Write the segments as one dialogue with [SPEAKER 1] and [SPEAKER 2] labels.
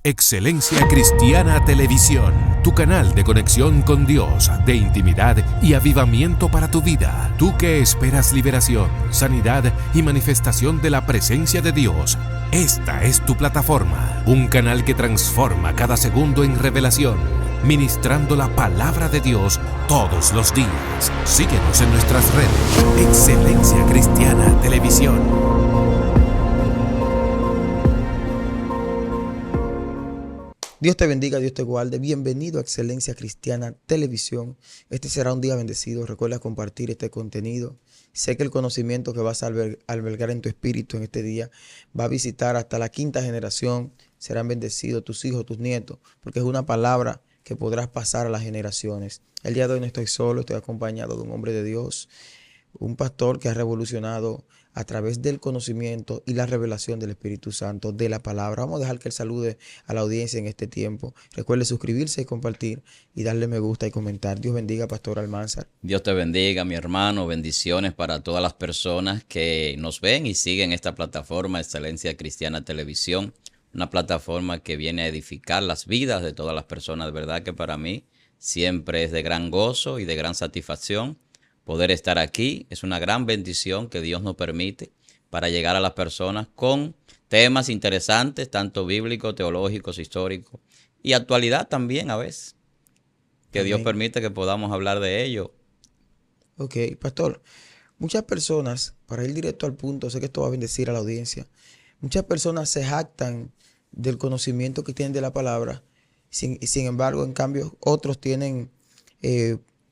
[SPEAKER 1] Excelencia Cristiana Televisión, tu canal de conexión con Dios, de intimidad y avivamiento para tu vida. Tú que esperas liberación, sanidad y manifestación de la presencia de Dios, esta es tu plataforma. Un canal que transforma cada segundo en revelación, ministrando la palabra de Dios todos los días. Síguenos en nuestras redes. Excelencia Cristiana Televisión.
[SPEAKER 2] Dios te bendiga, Dios te guarde. Bienvenido a Excelencia Cristiana Televisión. Este será un día bendecido. Recuerda compartir este contenido. Sé que el conocimiento que vas a albergar en tu espíritu en este día va a visitar hasta la quinta generación. Serán bendecidos tus hijos, tus nietos, porque es una palabra que podrás pasar a las generaciones. El día de hoy no estoy solo, estoy acompañado de un hombre de Dios, un pastor que ha revolucionado a través del conocimiento y la revelación del Espíritu Santo de la palabra. Vamos a dejar que él salude a la audiencia en este tiempo. Recuerde suscribirse y compartir y darle me gusta y comentar. Dios bendiga, Pastor Almanzar.
[SPEAKER 3] Dios te bendiga, mi hermano. Bendiciones para todas las personas que nos ven y siguen esta plataforma Excelencia Cristiana Televisión. Una plataforma que viene a edificar las vidas de todas las personas. De verdad que para mí siempre es de gran gozo y de gran satisfacción poder estar aquí. Es una gran bendición que Dios nos permite para llegar a las personas con temas interesantes, tanto bíblicos, teológicos, históricos y actualidad también a veces. Que Dios permite que podamos hablar de ello.
[SPEAKER 2] Ok, Pastor, muchas personas, para ir directo al punto, sé que esto va a bendecir a la audiencia, muchas personas se jactan del conocimiento que tienen de la palabra, sin embargo, en cambio, otros tienen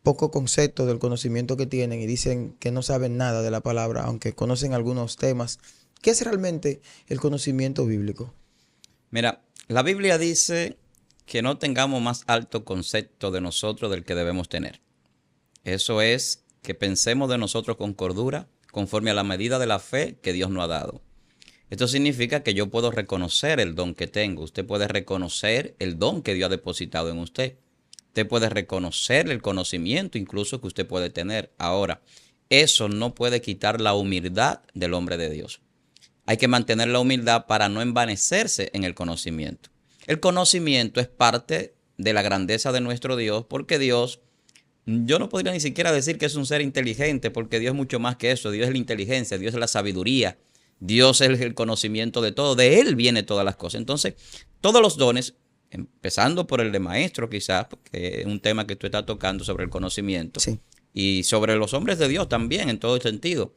[SPEAKER 2] poco concepto del conocimiento que tienen y dicen que no saben nada de la palabra, aunque conocen algunos temas. ¿Qué es realmente el conocimiento bíblico?
[SPEAKER 3] Mira, la Biblia dice que no tengamos más alto concepto de nosotros del que debemos tener. Eso es, que pensemos de nosotros con cordura, conforme a la medida de la fe que Dios nos ha dado. Esto significa que yo puedo reconocer el don que tengo. Usted puede reconocer el don que Dios ha depositado en usted. Usted puede reconocer el conocimiento incluso que usted puede tener. Ahora, eso no puede quitar la humildad del hombre de Dios. Hay que mantener la humildad para no envanecerse en el conocimiento. El conocimiento es parte de la grandeza de nuestro Dios, porque Dios, yo no podría ni siquiera decir que es un ser inteligente, porque Dios es mucho más que eso. Dios es la inteligencia, Dios es la sabiduría, Dios es el conocimiento de todo. De Él viene todas las cosas. Entonces, todos los dones, empezando por el de maestro quizás, porque es un tema que tú estás tocando sobre el conocimiento, sí, y sobre los hombres de Dios también en todo sentido.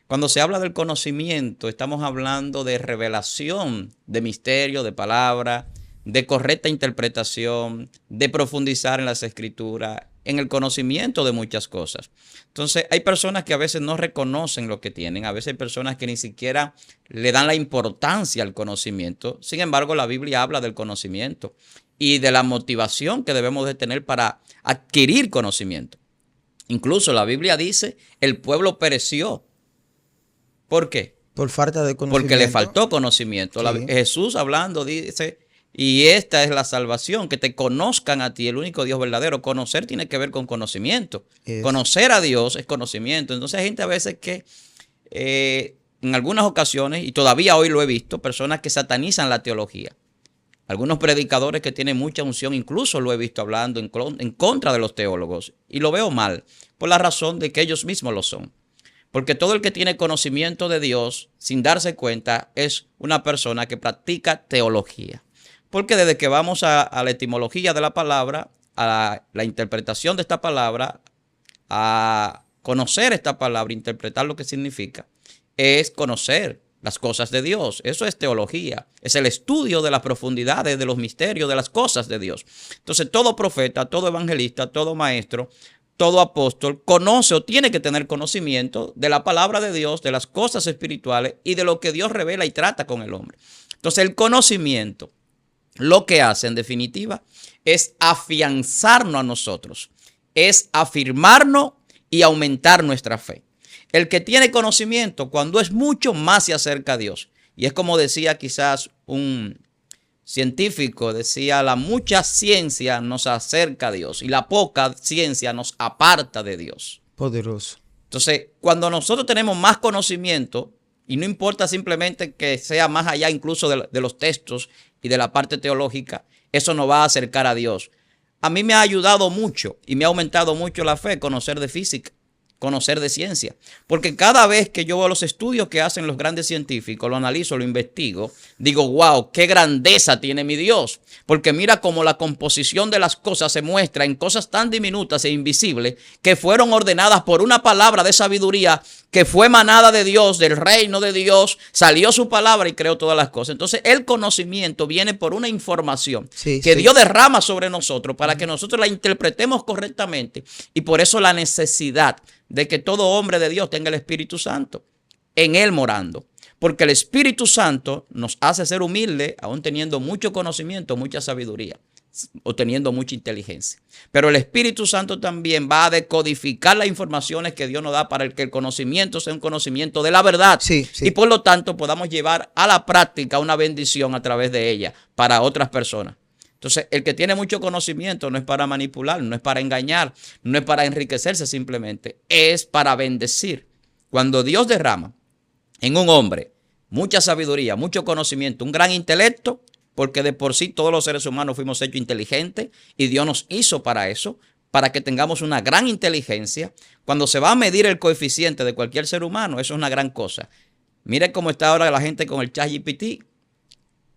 [SPEAKER 3] Cuando se habla del conocimiento, estamos hablando de revelación, de misterio, de palabra, de correcta interpretación, de profundizar en las escrituras, en el conocimiento de muchas cosas. Entonces, hay personas que a veces no reconocen lo que tienen, a veces hay personas que ni siquiera le dan la importancia al conocimiento. Sin embargo, la Biblia habla del conocimiento y de la motivación que debemos de tener para adquirir conocimiento. Incluso la Biblia dice, el pueblo pereció. ¿Por qué?
[SPEAKER 2] Por falta de conocimiento.
[SPEAKER 3] Porque le faltó conocimiento. Sí. Jesús hablando dice, y esta es la salvación, que te conozcan a ti, el único Dios verdadero. Conocer tiene que ver con conocimiento. Conocer a Dios es conocimiento. Entonces hay gente a veces que en algunas ocasiones, y todavía hoy lo he visto, personas que satanizan la teología. Algunos predicadores que tienen mucha unción, incluso lo he visto hablando en contra de los teólogos. Y lo veo mal, por la razón de que ellos mismos lo son. Porque todo el que tiene conocimiento de Dios, sin darse cuenta, es una persona que practica teología. Porque desde que vamos a la etimología de la palabra, a la interpretación de esta palabra, a conocer esta palabra, interpretar lo que significa, es conocer las cosas de Dios. Eso es teología. Es el estudio de las profundidades, de los misterios, de las cosas de Dios. Entonces, todo profeta, todo evangelista, todo maestro, todo apóstol conoce o tiene que tener conocimiento de la palabra de Dios, de las cosas espirituales y de lo que Dios revela y trata con el hombre. Entonces, el conocimiento lo que hace en definitiva es afianzarnos a nosotros, es afirmarnos y aumentar nuestra fe. El que tiene conocimiento, cuando es mucho, más se acerca a Dios. Y es como decía quizás un científico, decía, la mucha ciencia nos acerca a Dios y la poca ciencia nos aparta de Dios.
[SPEAKER 2] Poderoso.
[SPEAKER 3] Entonces, cuando nosotros tenemos más conocimiento, y no importa simplemente que sea más allá incluso de los textos y de la parte teológica, eso nos va a acercar a Dios. A mí me ha ayudado mucho y me ha aumentado mucho la fe conocer de física, conocer de ciencia. Porque cada vez que yo veo los estudios que hacen los grandes científicos, lo analizo, lo investigo, digo, wow, qué grandeza tiene mi Dios. Porque mira cómo la composición de las cosas se muestra en cosas tan diminutas e invisibles que fueron ordenadas por una palabra de sabiduría que fue emanada de Dios, del reino de Dios, salió su palabra y creó todas las cosas. Entonces el conocimiento viene por una información que Dios derrama sobre nosotros para que nosotros la interpretemos correctamente, y por eso la necesidad de que todo hombre de Dios tenga el Espíritu Santo en él morando. Porque el Espíritu Santo nos hace ser humildes, aún teniendo mucho conocimiento, mucha sabiduría, o teniendo mucha inteligencia. Pero el Espíritu Santo también va a decodificar las informaciones que Dios nos da para que el conocimiento sea un conocimiento de la verdad. Y por lo tanto podamos llevar a la práctica una bendición a través de ella para otras personas. Entonces, el que tiene mucho conocimiento no es para manipular, no es para engañar, no es para enriquecerse simplemente, es para bendecir. Cuando Dios derrama en un hombre mucha sabiduría, mucho conocimiento, un gran intelecto, porque de por sí todos los seres humanos fuimos hechos inteligentes y Dios nos hizo para eso, para que tengamos una gran inteligencia. Cuando se va a medir el coeficiente de cualquier ser humano, eso es una gran cosa. Mire cómo está ahora la gente con el ChatGPT,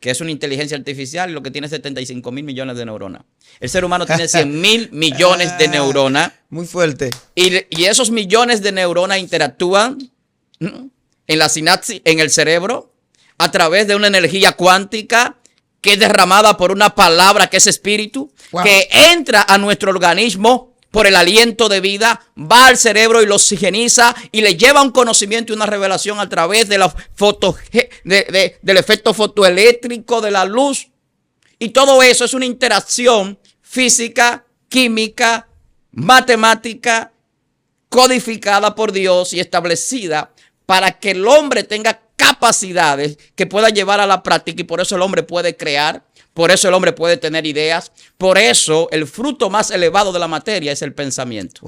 [SPEAKER 3] que es una inteligencia artificial y lo que tiene 75 mil millones de neuronas. El ser humano tiene 100 mil millones de neuronas.
[SPEAKER 2] Muy fuerte.
[SPEAKER 3] Y esos millones de neuronas interactúan en la sinapsis, en el cerebro, a través de una energía cuántica que es derramada por una palabra que es espíritu, que entra a nuestro organismo por el aliento de vida, va al cerebro y lo oxigeniza y le lleva un conocimiento y una revelación a través de la del efecto fotoeléctrico de la luz. Y todo eso es una interacción física, química, matemática, codificada por Dios y establecida para que el hombre tenga capacidades que pueda llevar a la práctica, y por eso el hombre puede crear. Por eso el hombre puede tener ideas. Por eso el fruto más elevado de la materia es el pensamiento.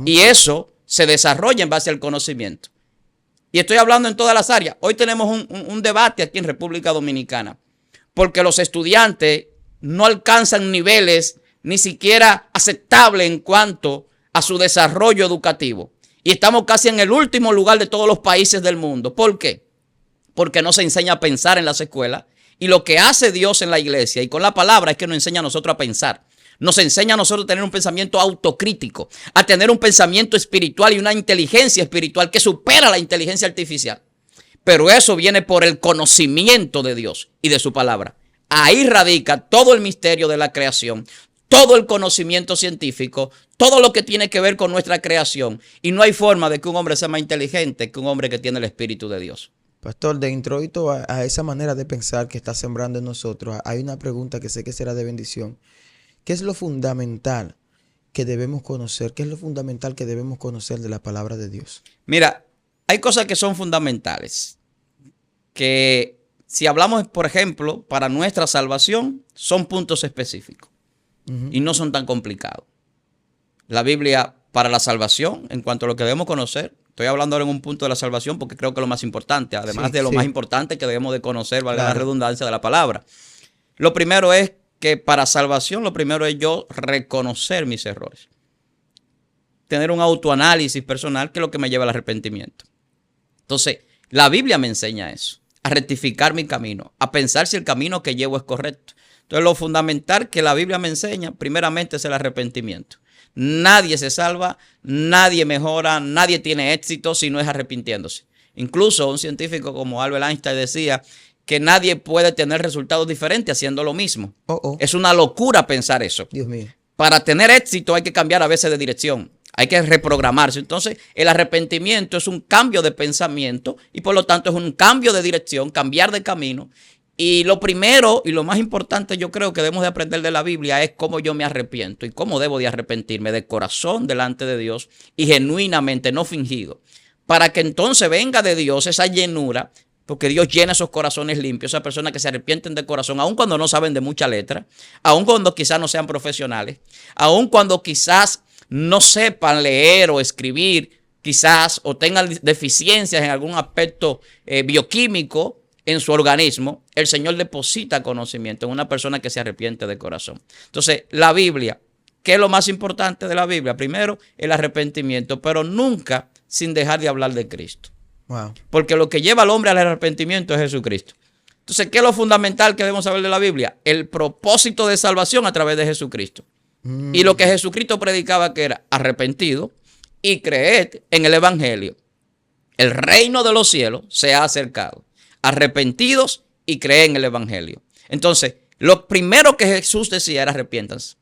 [SPEAKER 3] Y eso se desarrolla en base al conocimiento. Y estoy hablando en todas las áreas. Hoy tenemos un debate aquí en República Dominicana, porque los estudiantes no alcanzan niveles ni siquiera aceptables en cuanto a su desarrollo educativo. Y estamos casi en el último lugar de todos los países del mundo. ¿Por qué? Porque no se enseña a pensar en las escuelas. Y lo que hace Dios en la iglesia y con la palabra es que nos enseña a nosotros a pensar. Nos enseña a nosotros a tener un pensamiento autocrítico, a tener un pensamiento espiritual y una inteligencia espiritual que supera la inteligencia artificial. Pero eso viene por el conocimiento de Dios y de su palabra. Ahí radica todo el misterio de la creación, todo el conocimiento científico, todo lo que tiene que ver con nuestra creación. Y no hay forma de que un hombre sea más inteligente que un hombre que tiene el Espíritu de Dios.
[SPEAKER 2] Pastor, de introito a esa manera de pensar que está sembrando en nosotros, hay una pregunta que sé que será de bendición. ¿Qué es lo fundamental que debemos conocer? ¿Qué es lo fundamental que debemos conocer de la palabra de Dios?
[SPEAKER 3] Mira, hay cosas que son fundamentales, que si hablamos, por ejemplo, para nuestra salvación, son puntos específicos y no son tan complicados. La Biblia para la salvación, en cuanto a lo que debemos conocer, estoy hablando ahora en un punto de la salvación porque creo que es lo más importante, además de lo más importante que debemos de conocer, valga la redundancia de la palabra. Lo primero es que para salvación, lo primero es yo reconocer mis errores. Tener un autoanálisis personal que es lo que me lleva al arrepentimiento. Entonces, la Biblia me enseña eso, a rectificar mi camino, a pensar si el camino que llevo es correcto. Entonces, lo fundamental que la Biblia me enseña, primeramente, es el arrepentimiento. Nadie se salva, nadie mejora, nadie tiene éxito si no es arrepintiéndose. Incluso un científico como Albert Einstein decía que nadie puede tener resultados diferentes haciendo lo mismo. Es una locura pensar eso.
[SPEAKER 2] Dios mío.
[SPEAKER 3] Para tener éxito hay que cambiar a veces de dirección, hay que reprogramarse. Entonces, el arrepentimiento es un cambio de pensamiento y por lo tanto es un cambio de dirección, cambiar de camino. Y lo primero y lo más importante yo creo que debemos de aprender de la Biblia es cómo yo me arrepiento y cómo debo de arrepentirme de corazón delante de Dios y genuinamente, no fingido, para que entonces venga de Dios esa llenura, porque Dios llena esos corazones limpios, esas personas que se arrepienten de corazón, aun cuando no saben de mucha letra, aun cuando quizás no sean profesionales, aun cuando quizás no sepan leer o escribir, quizás o tengan deficiencias en algún aspecto bioquímico. en su organismo, el Señor deposita conocimiento en una persona que se arrepiente de corazón. Entonces, la Biblia, ¿qué es lo más importante de la Biblia? Primero, el arrepentimiento, pero nunca sin dejar de hablar de Cristo.
[SPEAKER 2] Wow.
[SPEAKER 3] Porque lo que lleva al hombre al arrepentimiento es Jesucristo. Entonces, ¿qué es lo fundamental que debemos saber de la Biblia? El propósito de salvación a través de Jesucristo. Y lo que Jesucristo predicaba, que era arrepentido y creed en el Evangelio. El reino de los cielos se ha acercado. Arrepentidos y creen en el Evangelio. Entonces, lo primero que Jesús decía era arrepiéntanse.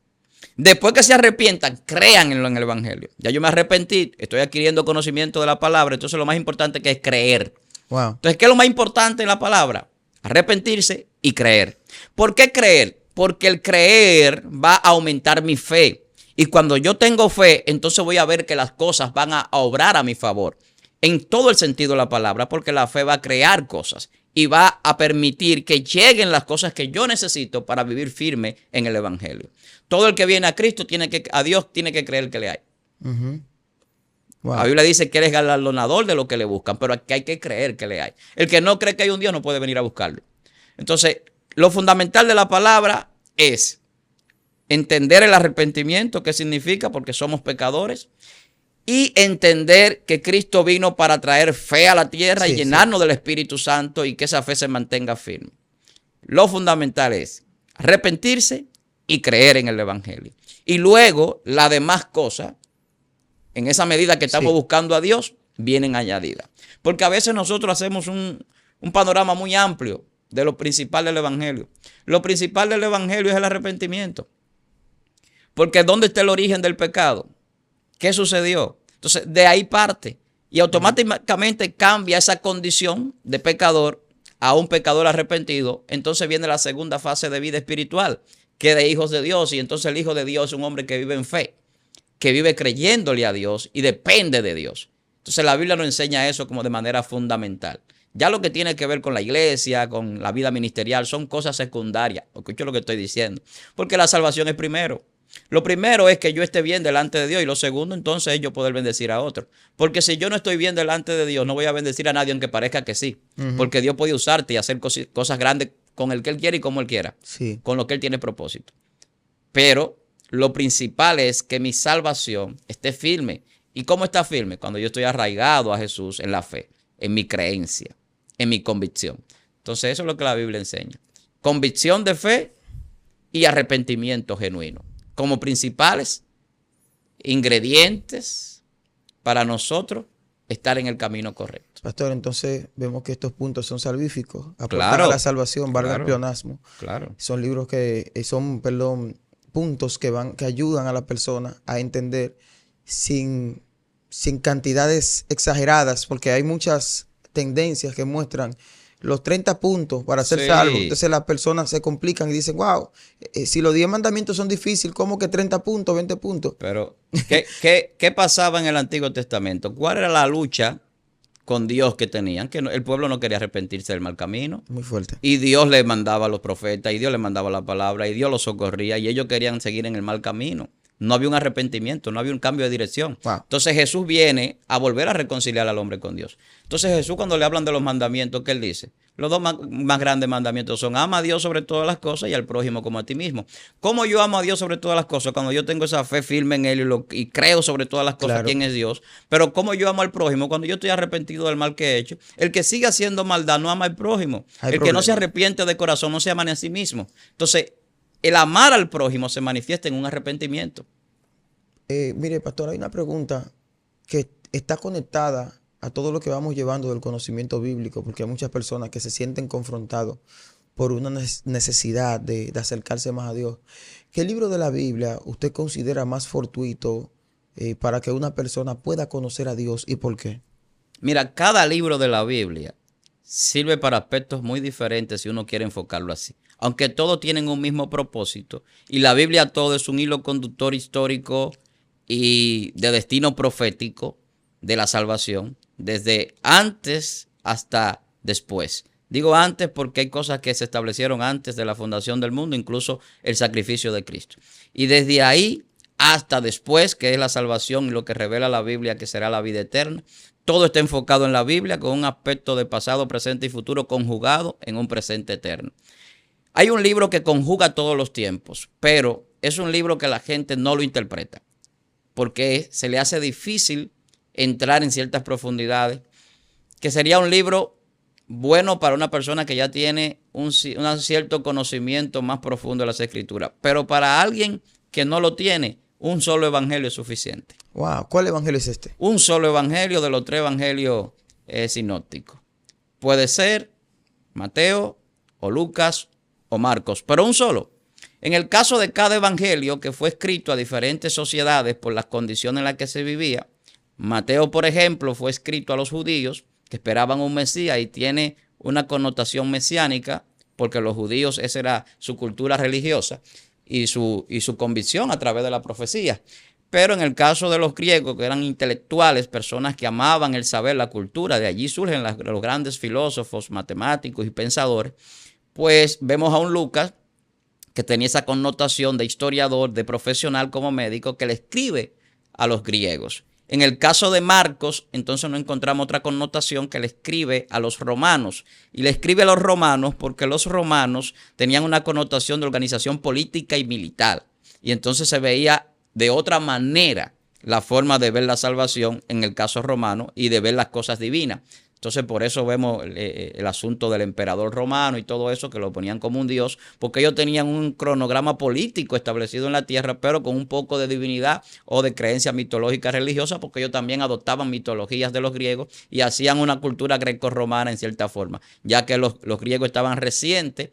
[SPEAKER 3] Después que se arrepientan, crean en el Evangelio. Ya yo me arrepentí, estoy adquiriendo conocimiento de la palabra, entonces lo más importante que es creer.
[SPEAKER 2] Wow.
[SPEAKER 3] Entonces, ¿qué es lo más importante en la palabra? Arrepentirse y creer. ¿Por qué creer? Porque el creer va a aumentar mi fe. Y cuando yo tengo fe, entonces voy a ver que las cosas van a obrar a mi favor. En todo el sentido de la palabra, porque la fe va a crear cosas y va a permitir que lleguen las cosas que yo necesito para vivir firme en el Evangelio. Todo el que viene a Cristo, a Dios tiene que creer que le hay.
[SPEAKER 2] Wow.
[SPEAKER 3] La Biblia dice que Él es galardonador de lo que le buscan, pero aquí hay que creer que le hay. El que no cree que hay un Dios no puede venir a buscarlo. Entonces, lo fundamental de la palabra es entender el arrepentimiento, qué significa, porque somos pecadores, y entender que Cristo vino para traer fe a la tierra y llenarnos del Espíritu Santo y que esa fe se mantenga firme. Lo fundamental es arrepentirse y creer en el Evangelio. Y luego, las demás cosas, en esa medida que estamos buscando a Dios, vienen añadidas. Porque a veces nosotros hacemos un panorama muy amplio de lo principal del Evangelio. Lo principal del Evangelio es el arrepentimiento. Porque ¿dónde está el origen del pecado? ¿Qué sucedió? Entonces, de ahí parte. Y automáticamente cambia esa condición de pecador a un pecador arrepentido. Entonces viene la segunda fase de vida espiritual, que es de hijos de Dios. Y entonces el hijo de Dios es un hombre que vive en fe, que vive creyéndole a Dios y depende de Dios. Entonces la Biblia nos enseña eso como de manera fundamental. Ya lo que tiene que ver con la iglesia, con la vida ministerial, son cosas secundarias. Escucho lo que estoy diciendo. Porque la salvación es primero. Lo primero es que yo esté bien delante de Dios y lo segundo entonces es yo poder bendecir a otros. Porque si yo no estoy bien delante de Dios, no voy a bendecir a nadie aunque parezca que sí. Porque Dios puede usarte y hacer cosas grandes con el que Él quiere y como Él quiera.
[SPEAKER 2] Sí.
[SPEAKER 3] Con lo que Él tiene propósito. Pero lo principal es que mi salvación esté firme. ¿Y cómo está firme? Cuando yo estoy arraigado a Jesús en la fe, en mi creencia, en mi convicción. Entonces eso es lo que la Biblia enseña. Convicción de fe y arrepentimiento genuino como principales ingredientes para nosotros estar en el camino correcto.
[SPEAKER 2] Pastor, entonces vemos que estos puntos son salvíficos. Aportar
[SPEAKER 3] Claro,
[SPEAKER 2] a la salvación, valga el
[SPEAKER 3] claro,
[SPEAKER 2] pleonasmo.
[SPEAKER 3] Claro.
[SPEAKER 2] Son libros que puntos que ayudan a la persona a entender sin cantidades exageradas, porque hay muchas tendencias que muestran los 30 puntos para ser salvo. Entonces las personas se complican y dicen, wow, si los 10 mandamientos son difíciles, ¿cómo que 30 puntos, 20 puntos?
[SPEAKER 3] Pero, ¿qué pasaba en el Antiguo Testamento? ¿Cuál era la lucha con Dios que tenían? Que el pueblo no quería arrepentirse del mal camino.
[SPEAKER 2] Muy fuerte.
[SPEAKER 3] Y Dios le mandaba a los profetas, y Dios le mandaba la palabra, y Dios los socorría, y ellos querían seguir en el mal camino. No había un arrepentimiento, no había un cambio de dirección.
[SPEAKER 2] Wow.
[SPEAKER 3] Entonces Jesús viene a volver a reconciliar al hombre con Dios. Entonces Jesús, cuando le hablan de los mandamientos, ¿qué él dice? Los dos más grandes mandamientos son: ama a Dios sobre todas las cosas y al prójimo como a ti mismo. ¿Cómo yo amo a Dios sobre todas las cosas? Cuando yo tengo esa fe firme en Él y creo sobre todas las cosas quién es Dios. Pero ¿cómo yo amo al prójimo? Cuando yo estoy arrepentido del mal que he hecho. El que sigue haciendo maldad no ama al prójimo. El que no se arrepiente de corazón no se ama ni a sí mismo. Entonces, el amar al prójimo se manifiesta en un arrepentimiento.
[SPEAKER 2] Mire, pastor, hay una pregunta que está conectada a todo lo que vamos llevando del conocimiento bíblico, porque hay muchas personas que se sienten confrontados por una necesidad de acercarse más a Dios. ¿Qué libro de la Biblia usted considera más fortuito para que una persona pueda conocer a Dios y por qué?
[SPEAKER 3] Mira, cada libro de la Biblia sirve para aspectos muy diferentes si uno quiere enfocarlo así. Aunque todos tienen un mismo propósito y la Biblia todo es un hilo conductor histórico y de destino profético de la salvación, desde antes hasta después. Digo antes porque hay cosas que se establecieron antes de la fundación del mundo, incluso el sacrificio de Cristo. Y desde ahí hasta después, que es la salvación y lo que revela la Biblia, que será la vida eterna, Todo está enfocado en la Biblia con un aspecto de pasado, presente y futuro conjugado en un presente eterno. Hay un libro que conjuga todos los tiempos, pero es un libro que la gente no lo interpreta porque se le hace difícil entrar en ciertas profundidades, que sería un libro bueno para una persona que ya tiene un cierto conocimiento más profundo de las Escrituras, pero para alguien que no lo tiene, un solo evangelio es suficiente.
[SPEAKER 2] Wow, ¿cuál evangelio es este?
[SPEAKER 3] Un solo evangelio de los 3 evangelios sinópticos. Puede ser Mateo o Lucas o Marcos, pero un solo. En el caso de cada evangelio que fue escrito a diferentes sociedades por las condiciones en las que se vivía, Mateo, por ejemplo, fue escrito a los judíos que esperaban un Mesías y tiene una connotación mesiánica porque los judíos, esa era su cultura religiosa y su convicción a través de la profecía. Pero en el caso de los griegos, que eran intelectuales, personas que amaban el saber, la cultura, de allí surgen los grandes filósofos, matemáticos y pensadores, pues vemos a un Lucas que tenía esa connotación de historiador, de profesional como médico, que le escribe a los griegos. En el caso de Marcos, entonces no encontramos otra connotación que le escribe a los romanos. Y le escribe a los romanos porque los romanos tenían una connotación de organización política y militar. Y entonces se veía de otra manera la forma de ver la salvación en el caso romano y de ver las cosas divinas. Entonces por eso vemos el asunto del emperador romano y todo eso, que lo ponían como un dios, porque ellos tenían un cronograma político establecido en la tierra, pero con un poco de divinidad o de creencia mitológica religiosa, porque ellos también adoptaban mitologías de los griegos y hacían una cultura greco-romana en cierta forma, ya que los griegos estaban recientes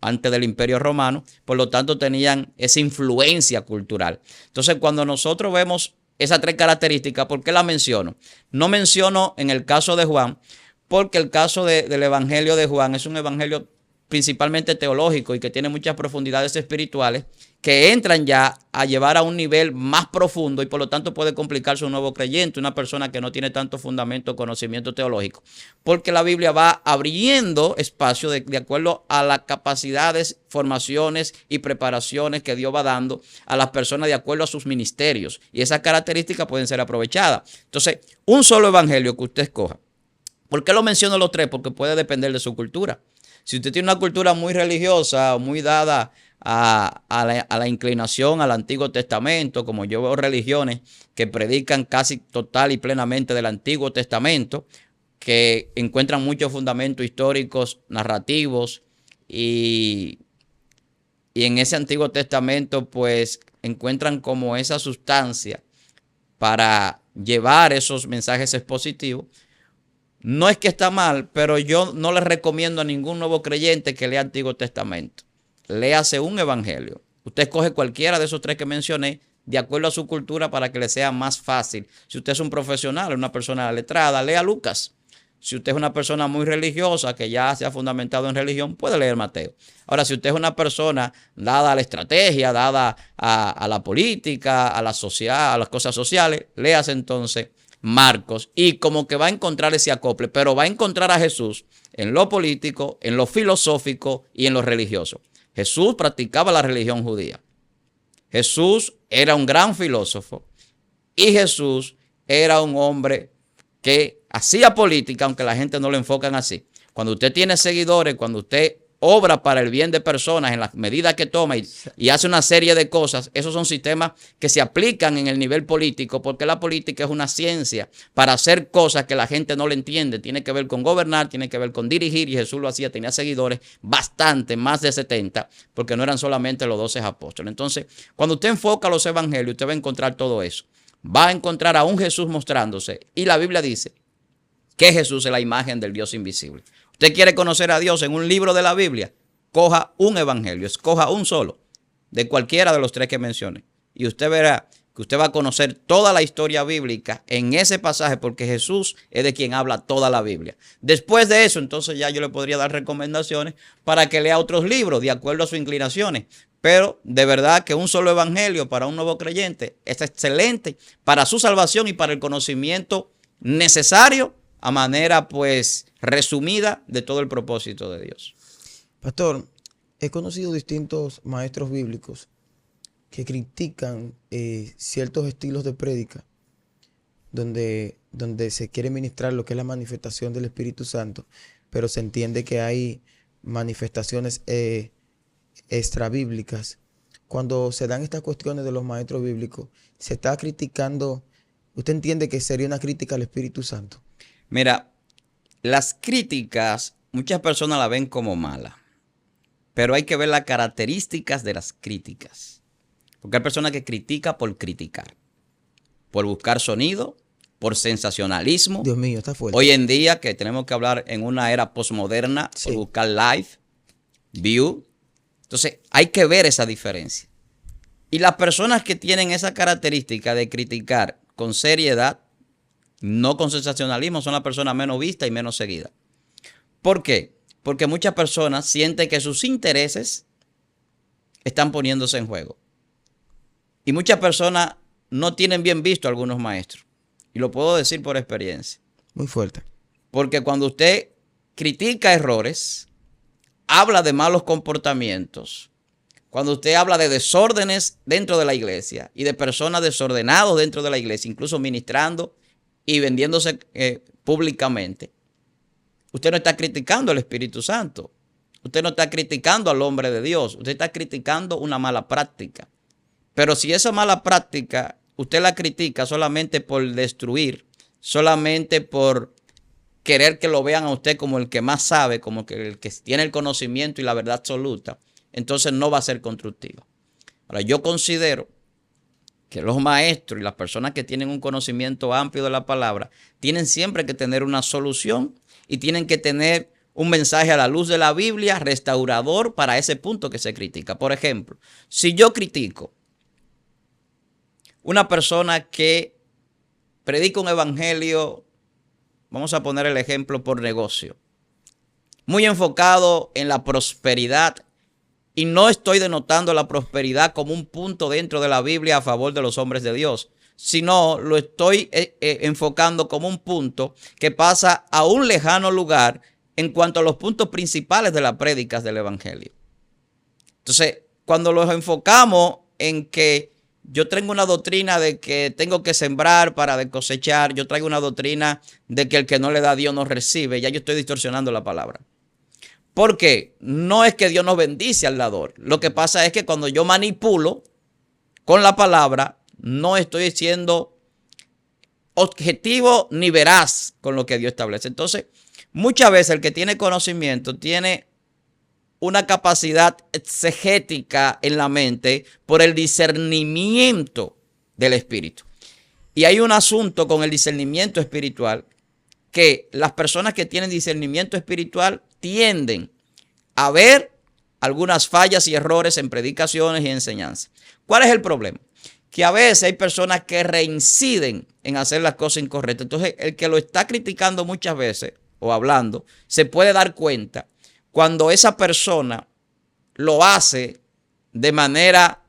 [SPEAKER 3] antes del Imperio Romano, por lo tanto tenían esa influencia cultural. Entonces cuando nosotros vemos esas 3 características, ¿por qué las menciono? No menciono en el caso de Juan, porque el caso del evangelio de Juan es un evangelio principalmente teológico y que tiene muchas profundidades espirituales que entran ya a llevar a un nivel más profundo y por lo tanto puede complicarse un nuevo creyente, una persona que no tiene tanto fundamento o conocimiento teológico, porque la Biblia va abriendo espacio de acuerdo a las capacidades, formaciones y preparaciones que Dios va dando a las personas de acuerdo a sus ministerios y esas características pueden ser aprovechadas. Entonces, un solo evangelio que usted escoja. ¿Por qué lo menciono los 3? Porque puede depender de su cultura. Si usted tiene una cultura muy religiosa o muy dada a la inclinación al Antiguo Testamento, como yo veo religiones que predican casi total y plenamente del Antiguo Testamento, que encuentran muchos fundamentos históricos, narrativos, y en ese Antiguo Testamento pues encuentran como esa sustancia para llevar esos mensajes expositivos. No es que está mal, pero yo no le recomiendo a ningún nuevo creyente que lea Antiguo Testamento. Léase un evangelio. Usted escoge cualquiera de esos 3 que mencioné de acuerdo a su cultura para que le sea más fácil. Si usted es un profesional, una persona letrada, lea Lucas. Si usted es una persona muy religiosa que ya se ha fundamentado en religión, puede leer Mateo. Ahora, si usted es una persona dada a la estrategia, dada a la política, a las cosas sociales, léase entonces Marcos, y como que va a encontrar ese acople, pero va a encontrar a Jesús en lo político, en lo filosófico y en lo religioso. Jesús practicaba la religión judía. Jesús era un gran filósofo y Jesús era un hombre que hacía política, aunque la gente no lo enfocan así. Cuando usted tiene seguidores, cuando usted obra para el bien de personas en las medidas que toma y hace una serie de cosas, esos son sistemas que se aplican en el nivel político, porque la política es una ciencia para hacer cosas que la gente no le entiende. Tiene que ver con gobernar, tiene que ver con dirigir, y Jesús lo hacía, tenía seguidores bastante, más de 70, porque no eran solamente los 12 apóstoles. Entonces, cuando usted enfoca los evangelios, usted va a encontrar todo eso. Va a encontrar a un Jesús mostrándose, y la Biblia dice que Jesús es la imagen del Dios invisible. Usted quiere conocer a Dios en un libro de la Biblia, coja un evangelio, escoja un solo, de cualquiera de los 3 que mencioné. Y usted verá que usted va a conocer toda la historia bíblica en ese pasaje, porque Jesús es de quien habla toda la Biblia. Después de eso, entonces ya yo le podría dar recomendaciones para que lea otros libros de acuerdo a sus inclinaciones. Pero de verdad que un solo evangelio para un nuevo creyente es excelente para su salvación y para el conocimiento necesario a manera pues resumida de todo el propósito de Dios.
[SPEAKER 2] Pastor, he conocido distintos maestros bíblicos que critican ciertos estilos de prédica donde se quiere ministrar lo que es la manifestación del Espíritu Santo, pero se entiende que hay manifestaciones extrabíblicas. Cuando se dan estas cuestiones de los maestros bíblicos, se está criticando. ¿Usted entiende que sería una crítica al Espíritu Santo?
[SPEAKER 3] Mira, las críticas, muchas personas la ven como mala, pero hay que ver las características de las críticas. Porque hay personas que critican por criticar, por buscar sonido, por sensacionalismo.
[SPEAKER 2] Dios mío, está fuerte.
[SPEAKER 3] Hoy en día que tenemos que hablar en una era postmoderna,
[SPEAKER 2] Sí.
[SPEAKER 3] por buscar live, view. Entonces hay que ver esa diferencia. Y las personas que tienen esa característica de criticar con seriedad, no con sensacionalismo, son las personas menos vistas y menos seguidas. ¿Por qué? Porque muchas personas sienten que sus intereses están poniéndose en juego. Y muchas personas no tienen bien visto a algunos maestros. Y lo puedo decir por experiencia.
[SPEAKER 2] Muy fuerte.
[SPEAKER 3] Porque cuando usted critica errores, habla de malos comportamientos, cuando usted habla de desórdenes dentro de la iglesia y de personas desordenadas dentro de la iglesia, incluso ministrando y vendiéndose públicamente, usted no está criticando al Espíritu Santo. Usted no está criticando al hombre de Dios. Usted está criticando una mala práctica. Pero si esa mala práctica usted la critica solamente por destruir, solamente por querer que lo vean a usted como el que más sabe, como el que tiene el conocimiento y la verdad absoluta, entonces no va a ser constructiva. Ahora, yo considero que los maestros y las personas que tienen un conocimiento amplio de la palabra tienen siempre que tener una solución y tienen que tener un mensaje a la luz de la Biblia restaurador para ese punto que se critica. Por ejemplo, si yo critico una persona que predica un evangelio, vamos a poner el ejemplo por negocio, muy enfocado en la prosperidad, y no estoy denotando la prosperidad como un punto dentro de la Biblia a favor de los hombres de Dios, sino lo estoy enfocando como un punto que pasa a un lejano lugar en cuanto a los puntos principales de las prédicas del evangelio. Entonces, cuando los enfocamos en que yo traigo una doctrina de que tengo que sembrar para cosechar, yo traigo una doctrina de que el que no le da a Dios no recibe, ya yo estoy distorsionando la palabra. Porque no es que Dios nos bendice al dador. Lo que pasa es que cuando yo manipulo con la palabra, no estoy siendo objetivo ni veraz con lo que Dios establece. Entonces, muchas veces el que tiene conocimiento tiene una capacidad exegética en la mente por el discernimiento del espíritu. Y hay un asunto con el discernimiento espiritual que las personas que tienen discernimiento espiritual tienden a ver algunas fallas y errores en predicaciones y enseñanzas. ¿Cuál es el problema? Que a veces hay personas que reinciden en hacer las cosas incorrectas. Entonces, el que lo está criticando muchas veces o hablando, se puede dar cuenta cuando esa persona lo hace de manera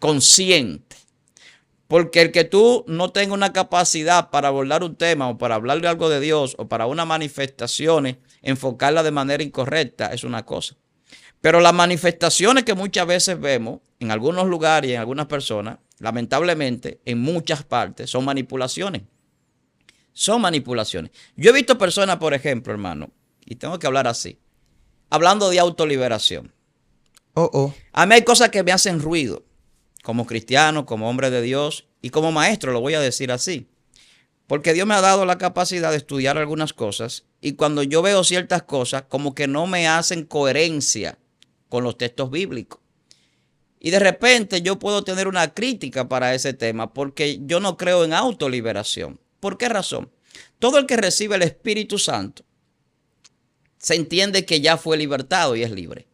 [SPEAKER 3] consciente. Porque el que tú no tengas una capacidad para abordar un tema o para hablar de algo de Dios o para unas manifestaciones, enfocarla de manera incorrecta es una cosa. Pero las manifestaciones que muchas veces vemos en algunos lugares y en algunas personas, lamentablemente en muchas partes, son manipulaciones. Son manipulaciones. Yo he visto personas, por ejemplo, hermano, y tengo que hablar así, hablando de autoliberación. A mí hay cosas que me hacen ruido. Como cristiano, como hombre de Dios y como maestro, lo voy a decir así. Porque Dios me ha dado la capacidad de estudiar algunas cosas y cuando yo veo ciertas cosas como que no me hacen coherencia con los textos bíblicos. Y de repente yo puedo tener una crítica para ese tema porque yo no creo en autoliberación. ¿Por qué razón? Todo el que recibe el Espíritu Santo se entiende que ya fue libertado y es libre.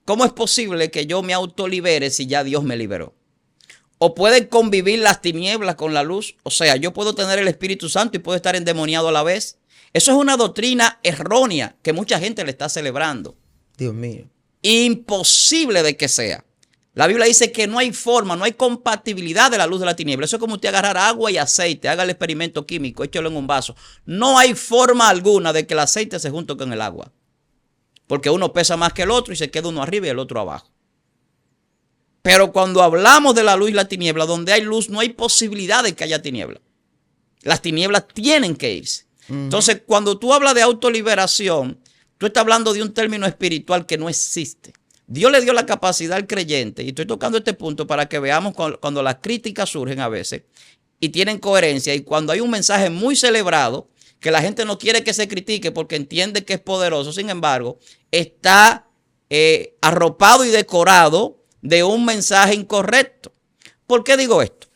[SPEAKER 3] ¿Cómo es posible que yo me autolibere si ya Dios me liberó? ¿O pueden convivir las tinieblas con la luz? O sea, yo puedo tener el Espíritu Santo y puedo estar endemoniado a la vez. Eso es una doctrina errónea que mucha gente le está celebrando.
[SPEAKER 2] Dios mío.
[SPEAKER 3] Imposible de que sea. La Biblia dice que no hay forma, no hay compatibilidad de la luz de la tiniebla. Eso es como usted agarrar agua y aceite, haga el experimento químico, échelo en un vaso. No hay forma alguna de que el aceite se junte con el agua. Porque uno pesa más que el otro y se queda uno arriba y el otro abajo. Pero cuando hablamos de la luz y la tiniebla, donde hay luz no hay posibilidad de que haya tiniebla. Las tinieblas tienen que irse. Entonces, cuando tú hablas de autoliberación, tú estás hablando de un término espiritual que no existe. Dios le dio la capacidad al creyente, y estoy tocando este punto para que veamos cuando las críticas surgen a veces y tienen coherencia, y cuando hay un mensaje muy celebrado, que la gente no quiere que se critique porque entiende que es poderoso, sin embargo, está arropado y decorado de un mensaje incorrecto. ¿Por qué digo esto?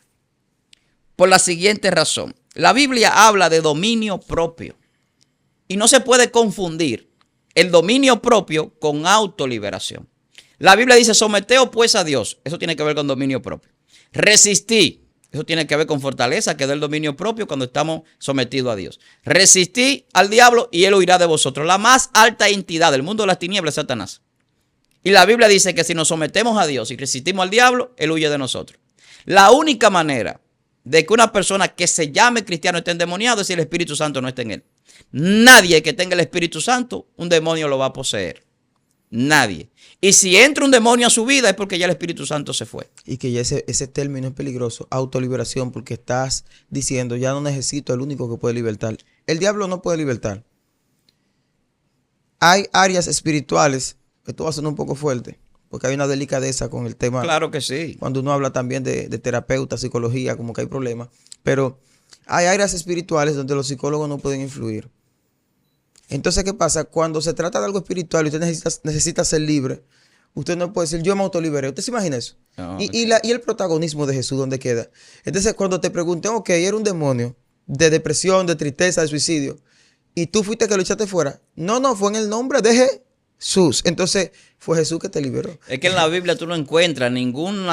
[SPEAKER 3] Por la siguiente razón. La Biblia habla de dominio propio y no se puede confundir el dominio propio con autoliberación. La Biblia dice, someteos pues a Dios. Eso tiene que ver con dominio propio. Resistí. Eso tiene que ver con fortaleza, que es el dominio propio cuando estamos sometidos a Dios. Resistí al diablo y él huirá de vosotros. La más alta entidad del mundo de las tinieblas es Satanás. Y la Biblia dice que si nos sometemos a Dios y resistimos al diablo, él huye de nosotros. La única manera de que una persona que se llame cristiano esté endemoniado es si el Espíritu Santo no está en él. Nadie que tenga el Espíritu Santo, un demonio lo va a poseer. Nadie. Y si entra un demonio a su vida es porque ya el Espíritu Santo se fue.
[SPEAKER 2] Y que ya ese término es peligroso, autoliberación, porque estás diciendo, ya no necesito el único que puede libertar. El diablo no puede libertar. Hay áreas espirituales, esto va a sonar un poco fuerte, porque hay una delicadeza con el tema.
[SPEAKER 3] Claro que sí.
[SPEAKER 2] Cuando uno habla también de terapeuta, psicología, como que hay problemas. Pero hay áreas espirituales donde los psicólogos no pueden influir. Entonces, ¿qué pasa? Cuando se trata de algo espiritual y usted necesita ser libre, usted no puede decir, yo me autoliberé. ¿Usted se imagina eso?
[SPEAKER 3] No,
[SPEAKER 2] Y el protagonismo de Jesús, ¿dónde queda? Entonces, cuando te pregunté, ok, era un demonio de depresión, de tristeza, de suicidio, y tú fuiste que lo echaste fuera. No, fue en el nombre de Jesús. Entonces, fue Jesús que te liberó.
[SPEAKER 3] Es que en la Biblia tú no encuentras ningún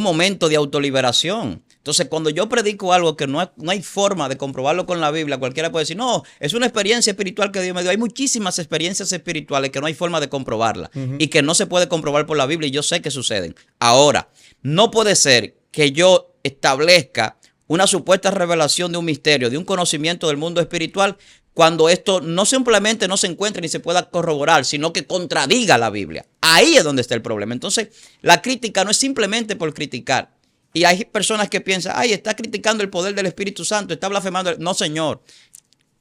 [SPEAKER 3] momento de autoliberación. Entonces, cuando yo predico algo que no hay forma de comprobarlo con la Biblia, cualquiera puede decir, no, es una experiencia espiritual que Dios me dio. Hay muchísimas experiencias espirituales que no hay forma de comprobarla y que no se puede comprobar por la Biblia y yo sé que suceden. Ahora, no puede ser que yo establezca una supuesta revelación de un misterio, de un conocimiento del mundo espiritual, cuando esto no simplemente no se encuentre ni se pueda corroborar, sino que contradiga la Biblia. Ahí es donde está el problema. Entonces, la crítica no es simplemente por criticar. Y hay personas que piensan, ay, está criticando el poder del Espíritu Santo, está blasfemando. No, señor.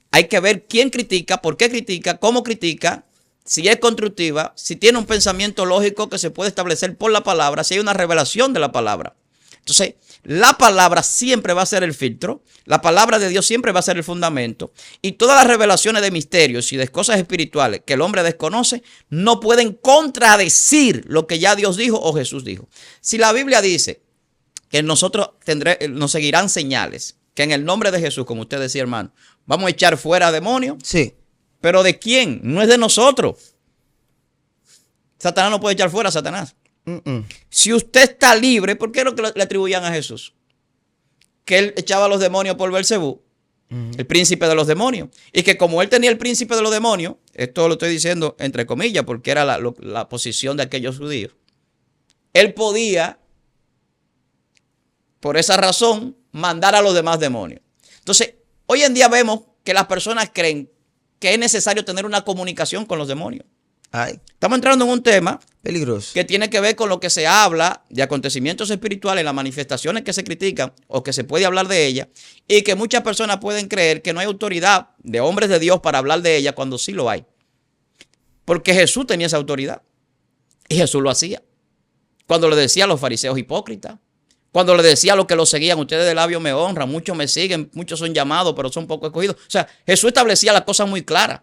[SPEAKER 3] Hay que ver quién critica, por qué critica, cómo critica, si es constructiva, si tiene un pensamiento lógico que se puede establecer por la palabra, si hay una revelación de la palabra. Entonces, la palabra siempre va a ser el filtro, la palabra de Dios siempre va a ser el fundamento, y todas las revelaciones de misterios y de cosas espirituales que el hombre desconoce no pueden contradecir lo que ya Dios dijo o Jesús dijo. Si la Biblia dice que nosotros nos seguirán señales, que en el nombre de Jesús, como usted decía, hermano, vamos a echar fuera demonios.
[SPEAKER 2] Sí.
[SPEAKER 3] ¿Pero de quién? No es de nosotros. Satanás no puede echar fuera a Satanás. Si usted está libre, ¿por qué es lo que le atribuían a Jesús? Que él echaba a los demonios por Beelzebú, el príncipe de los demonios. Y que como él tenía el príncipe de los demonios, esto lo estoy diciendo entre comillas, porque era la posición de aquellos judíos, él podía, por esa razón, mandar a los demás demonios. Entonces, hoy en día vemos que las personas creen que es necesario tener una comunicación con los demonios.
[SPEAKER 2] Ay,
[SPEAKER 3] Estamos entrando en un tema
[SPEAKER 2] peligroso.
[SPEAKER 3] que tiene que ver con lo que se habla de acontecimientos espirituales, las manifestaciones que se critican o que se puede hablar de ellas, y que muchas personas pueden creer que no hay autoridad de hombres de Dios para hablar de ellas cuando sí lo hay. Porque Jesús tenía esa autoridad y Jesús lo hacía. Cuando le decía a los fariseos hipócritas, cuando le decía a los que lo seguían, ustedes de labios me honran, muchos me siguen, muchos son llamados, pero son poco escogidos. O sea, Jesús establecía las cosas muy claras.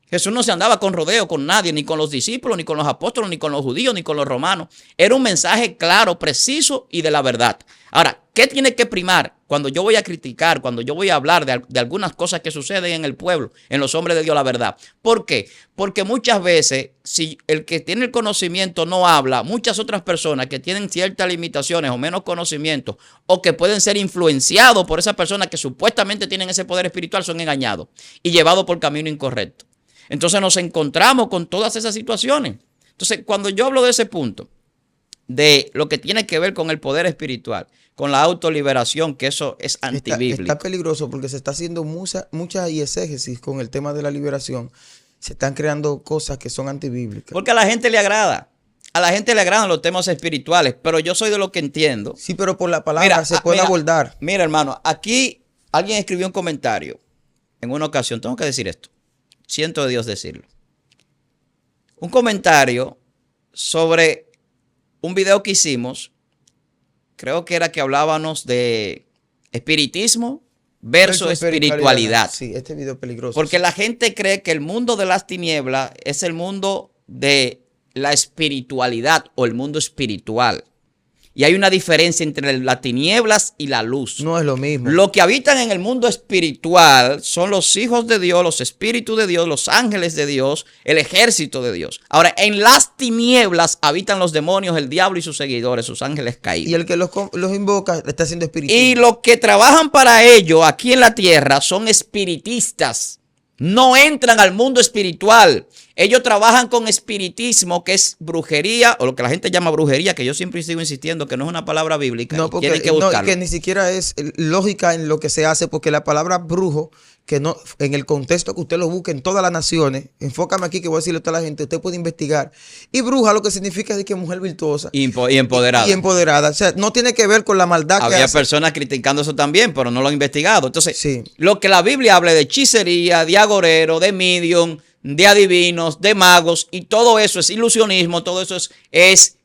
[SPEAKER 3] Jesús no se andaba con rodeo con nadie, ni con los discípulos, ni con los apóstoles, ni con los judíos, ni con los romanos. Era un mensaje claro, preciso y de la verdad. Ahora, ¿qué tiene que primar cuando yo voy a criticar, cuando yo voy a hablar de algunas cosas que suceden en el pueblo, en los hombres de Dios, la verdad? ¿Por qué? Porque muchas veces, si el que tiene el conocimiento no habla, muchas otras personas que tienen ciertas limitaciones o menos conocimiento, o que pueden ser influenciados por esas personas que supuestamente tienen ese poder espiritual, son engañados y llevados por camino incorrecto. Entonces nos encontramos con todas esas situaciones. Entonces, cuando yo hablo de ese punto, de lo que tiene que ver con el poder espiritual, con la autoliberación, que eso es antibíblico.
[SPEAKER 2] Está peligroso porque se está haciendo mucha exégesis con el tema de la liberación. Se están creando cosas que son antibíblicas.
[SPEAKER 3] Porque a la gente le agrada. a la gente le agradan los temas espirituales, pero yo soy de lo que entiendo.
[SPEAKER 2] Sí, pero por la palabra se puede abordar.
[SPEAKER 3] Mira, hermano, aquí alguien escribió un comentario en una ocasión. Tengo que decir esto. Siento de Dios decirlo. Un comentario sobre un video que hicimos. Creo que era que hablábamos de espiritismo versus espiritualidad.
[SPEAKER 2] Sí, este video es peligroso.
[SPEAKER 3] Porque la gente cree que el mundo de las tinieblas es el mundo de la espiritualidad o el mundo espiritual. Y hay una diferencia entre las tinieblas y la luz.
[SPEAKER 2] No es lo mismo.
[SPEAKER 3] Lo que habitan en el mundo espiritual son los hijos de Dios, los espíritus de Dios, los ángeles de Dios, el ejército de Dios. Ahora, en las tinieblas habitan los demonios, el diablo y sus seguidores, sus ángeles caídos.
[SPEAKER 2] Y el que los invoca está haciendo espiritismo.
[SPEAKER 3] Y los que trabajan para ello aquí en la tierra son espiritistas. No entran al mundo espiritual. Ellos trabajan con espiritismo, que es brujería, o lo que la gente llama brujería, que yo siempre sigo insistiendo que no es una palabra bíblica.
[SPEAKER 2] No, porque
[SPEAKER 3] tienen que buscarlo.
[SPEAKER 2] que ni siquiera es lógica en lo que se hace, porque la palabra brujo, que no, en el contexto que usted lo busque en todas las naciones, enfócame aquí que voy a decirle a toda la gente, usted puede investigar. Y bruja lo que significa es que mujer virtuosa.
[SPEAKER 3] Y empoderada.
[SPEAKER 2] Y empoderada. O sea, no tiene que ver con la maldad que hace.
[SPEAKER 3] Había personas criticando eso también, pero no lo han investigado. Entonces,
[SPEAKER 2] sí,
[SPEAKER 3] lo que la Biblia habla de hechicería, de agorero, de medium, de adivinos, de magos, y todo eso es ilusionismo, todo eso es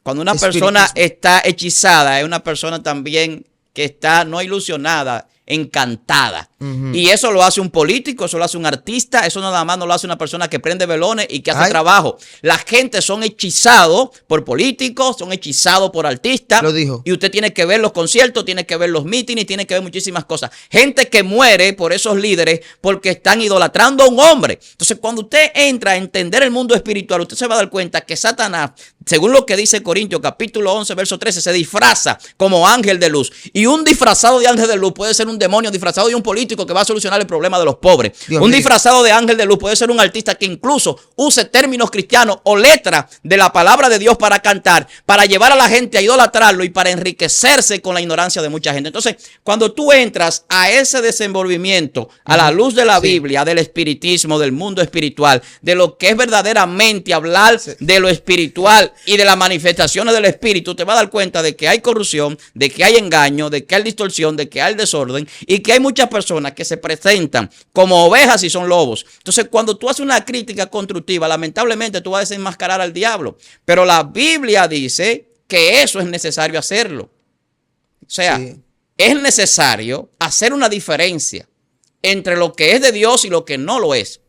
[SPEAKER 3] cuando una persona está hechizada, es una persona también que está no ilusionada, encantada. Y eso lo hace un político, eso lo hace un artista, eso nada más no lo hace una persona que prende velones y que hace trabajo. La gente son hechizados por políticos, son hechizados por artistas.
[SPEAKER 2] Lo dijo.
[SPEAKER 3] Y usted tiene que ver los conciertos, tiene que ver los mítines, tiene que ver muchísimas cosas. Gente que muere por esos líderes porque están idolatrando a un hombre. Entonces, cuando usted entra a entender el mundo espiritual, usted se va a dar cuenta que Satanás, según lo que dice Corintios capítulo 11, verso 13, se disfraza como ángel de luz. Y un disfrazado de ángel de luz puede ser un demonio disfrazado de un político que va a solucionar el problema de los pobres. Un disfrazado de ángel de luz puede ser un artista que incluso use términos cristianos o letras de la palabra de Dios para cantar, para llevar a la gente a idolatrarlo y para enriquecerse con la ignorancia de mucha gente. Entonces, cuando tú entras a ese desenvolvimiento, a la luz de la Biblia, del espiritismo, del mundo espiritual, de lo que es verdaderamente hablar de lo espiritual y de las manifestaciones del espíritu, te vas a dar cuenta de que hay corrupción, de que hay engaño, de que hay distorsión, de que hay desorden y que hay muchas personas que se presentan como ovejas y son lobos. Entonces, cuando tú haces una crítica constructiva, lamentablemente tú vas a desenmascarar al diablo. Pero la Biblia dice que eso es necesario hacerlo. O sea, es necesario hacer una diferencia entre lo que es de Dios y lo que no lo es.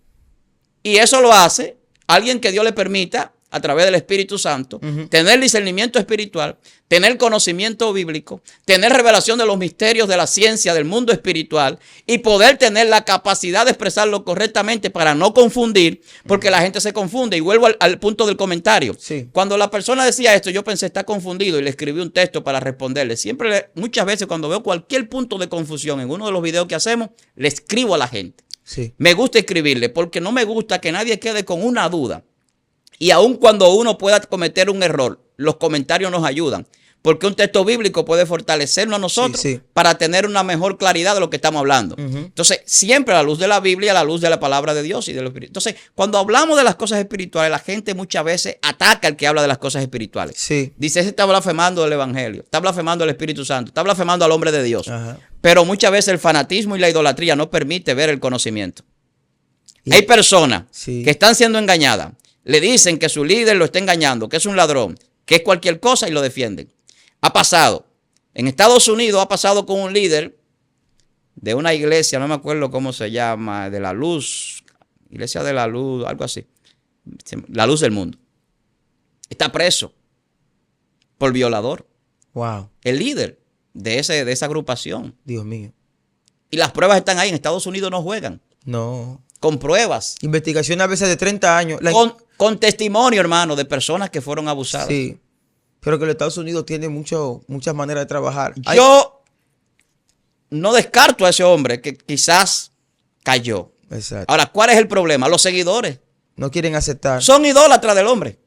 [SPEAKER 3] Y eso lo hace alguien que Dios le permita, a través del Espíritu Santo, tener discernimiento espiritual, tener conocimiento bíblico, tener revelación de los misterios de la ciencia del mundo espiritual y poder tener la capacidad de expresarlo correctamente para no confundir, porque la gente se confunde. Y vuelvo al punto del comentario. Cuando la persona decía esto, yo pensé, está confundido, y le escribí un texto para responderle. Muchas veces cuando veo cualquier punto de confusión en uno de los videos que hacemos, le escribo a la gente. Me gusta escribirle porque no me gusta que nadie quede con una duda. Y aun cuando uno pueda cometer un error, los comentarios nos ayudan. Porque un texto bíblico puede fortalecernos a nosotros para tener una mejor claridad de lo que estamos hablando. Entonces, siempre a la luz de la Biblia, a la luz de la palabra de Dios y de los espíritus. Entonces, cuando hablamos de las cosas espirituales, la gente muchas veces ataca al que habla de las cosas espirituales. Dice, ese está blasfemando del Evangelio, está blasfemando del Espíritu Santo, está blasfemando al hombre de Dios. Pero muchas veces el fanatismo y la idolatría no permite ver el conocimiento. Hay personas que están siendo engañadas. Le dicen que su líder lo está engañando, que es un ladrón, que es cualquier cosa y lo defienden. Ha pasado. En Estados Unidos ha pasado con un líder de una iglesia, no me acuerdo cómo se llama, de la luz, iglesia de la luz, algo así. La luz del mundo. Está preso por violador.
[SPEAKER 2] Wow.
[SPEAKER 3] El líder de esa agrupación.
[SPEAKER 2] Dios mío.
[SPEAKER 3] Y las pruebas están ahí. En Estados Unidos no juegan.
[SPEAKER 2] No.
[SPEAKER 3] Con pruebas.
[SPEAKER 2] Investigación a veces de 30 años.
[SPEAKER 3] Con testimonio, hermano, de personas que fueron abusadas.
[SPEAKER 2] Sí. Pero que los Estados Unidos tiene muchas maneras de trabajar.
[SPEAKER 3] Yo no descarto a ese hombre que quizás cayó.
[SPEAKER 2] Exacto.
[SPEAKER 3] Ahora, ¿cuál es el problema? Los seguidores
[SPEAKER 2] no quieren aceptar.
[SPEAKER 3] Son idólatras del hombre.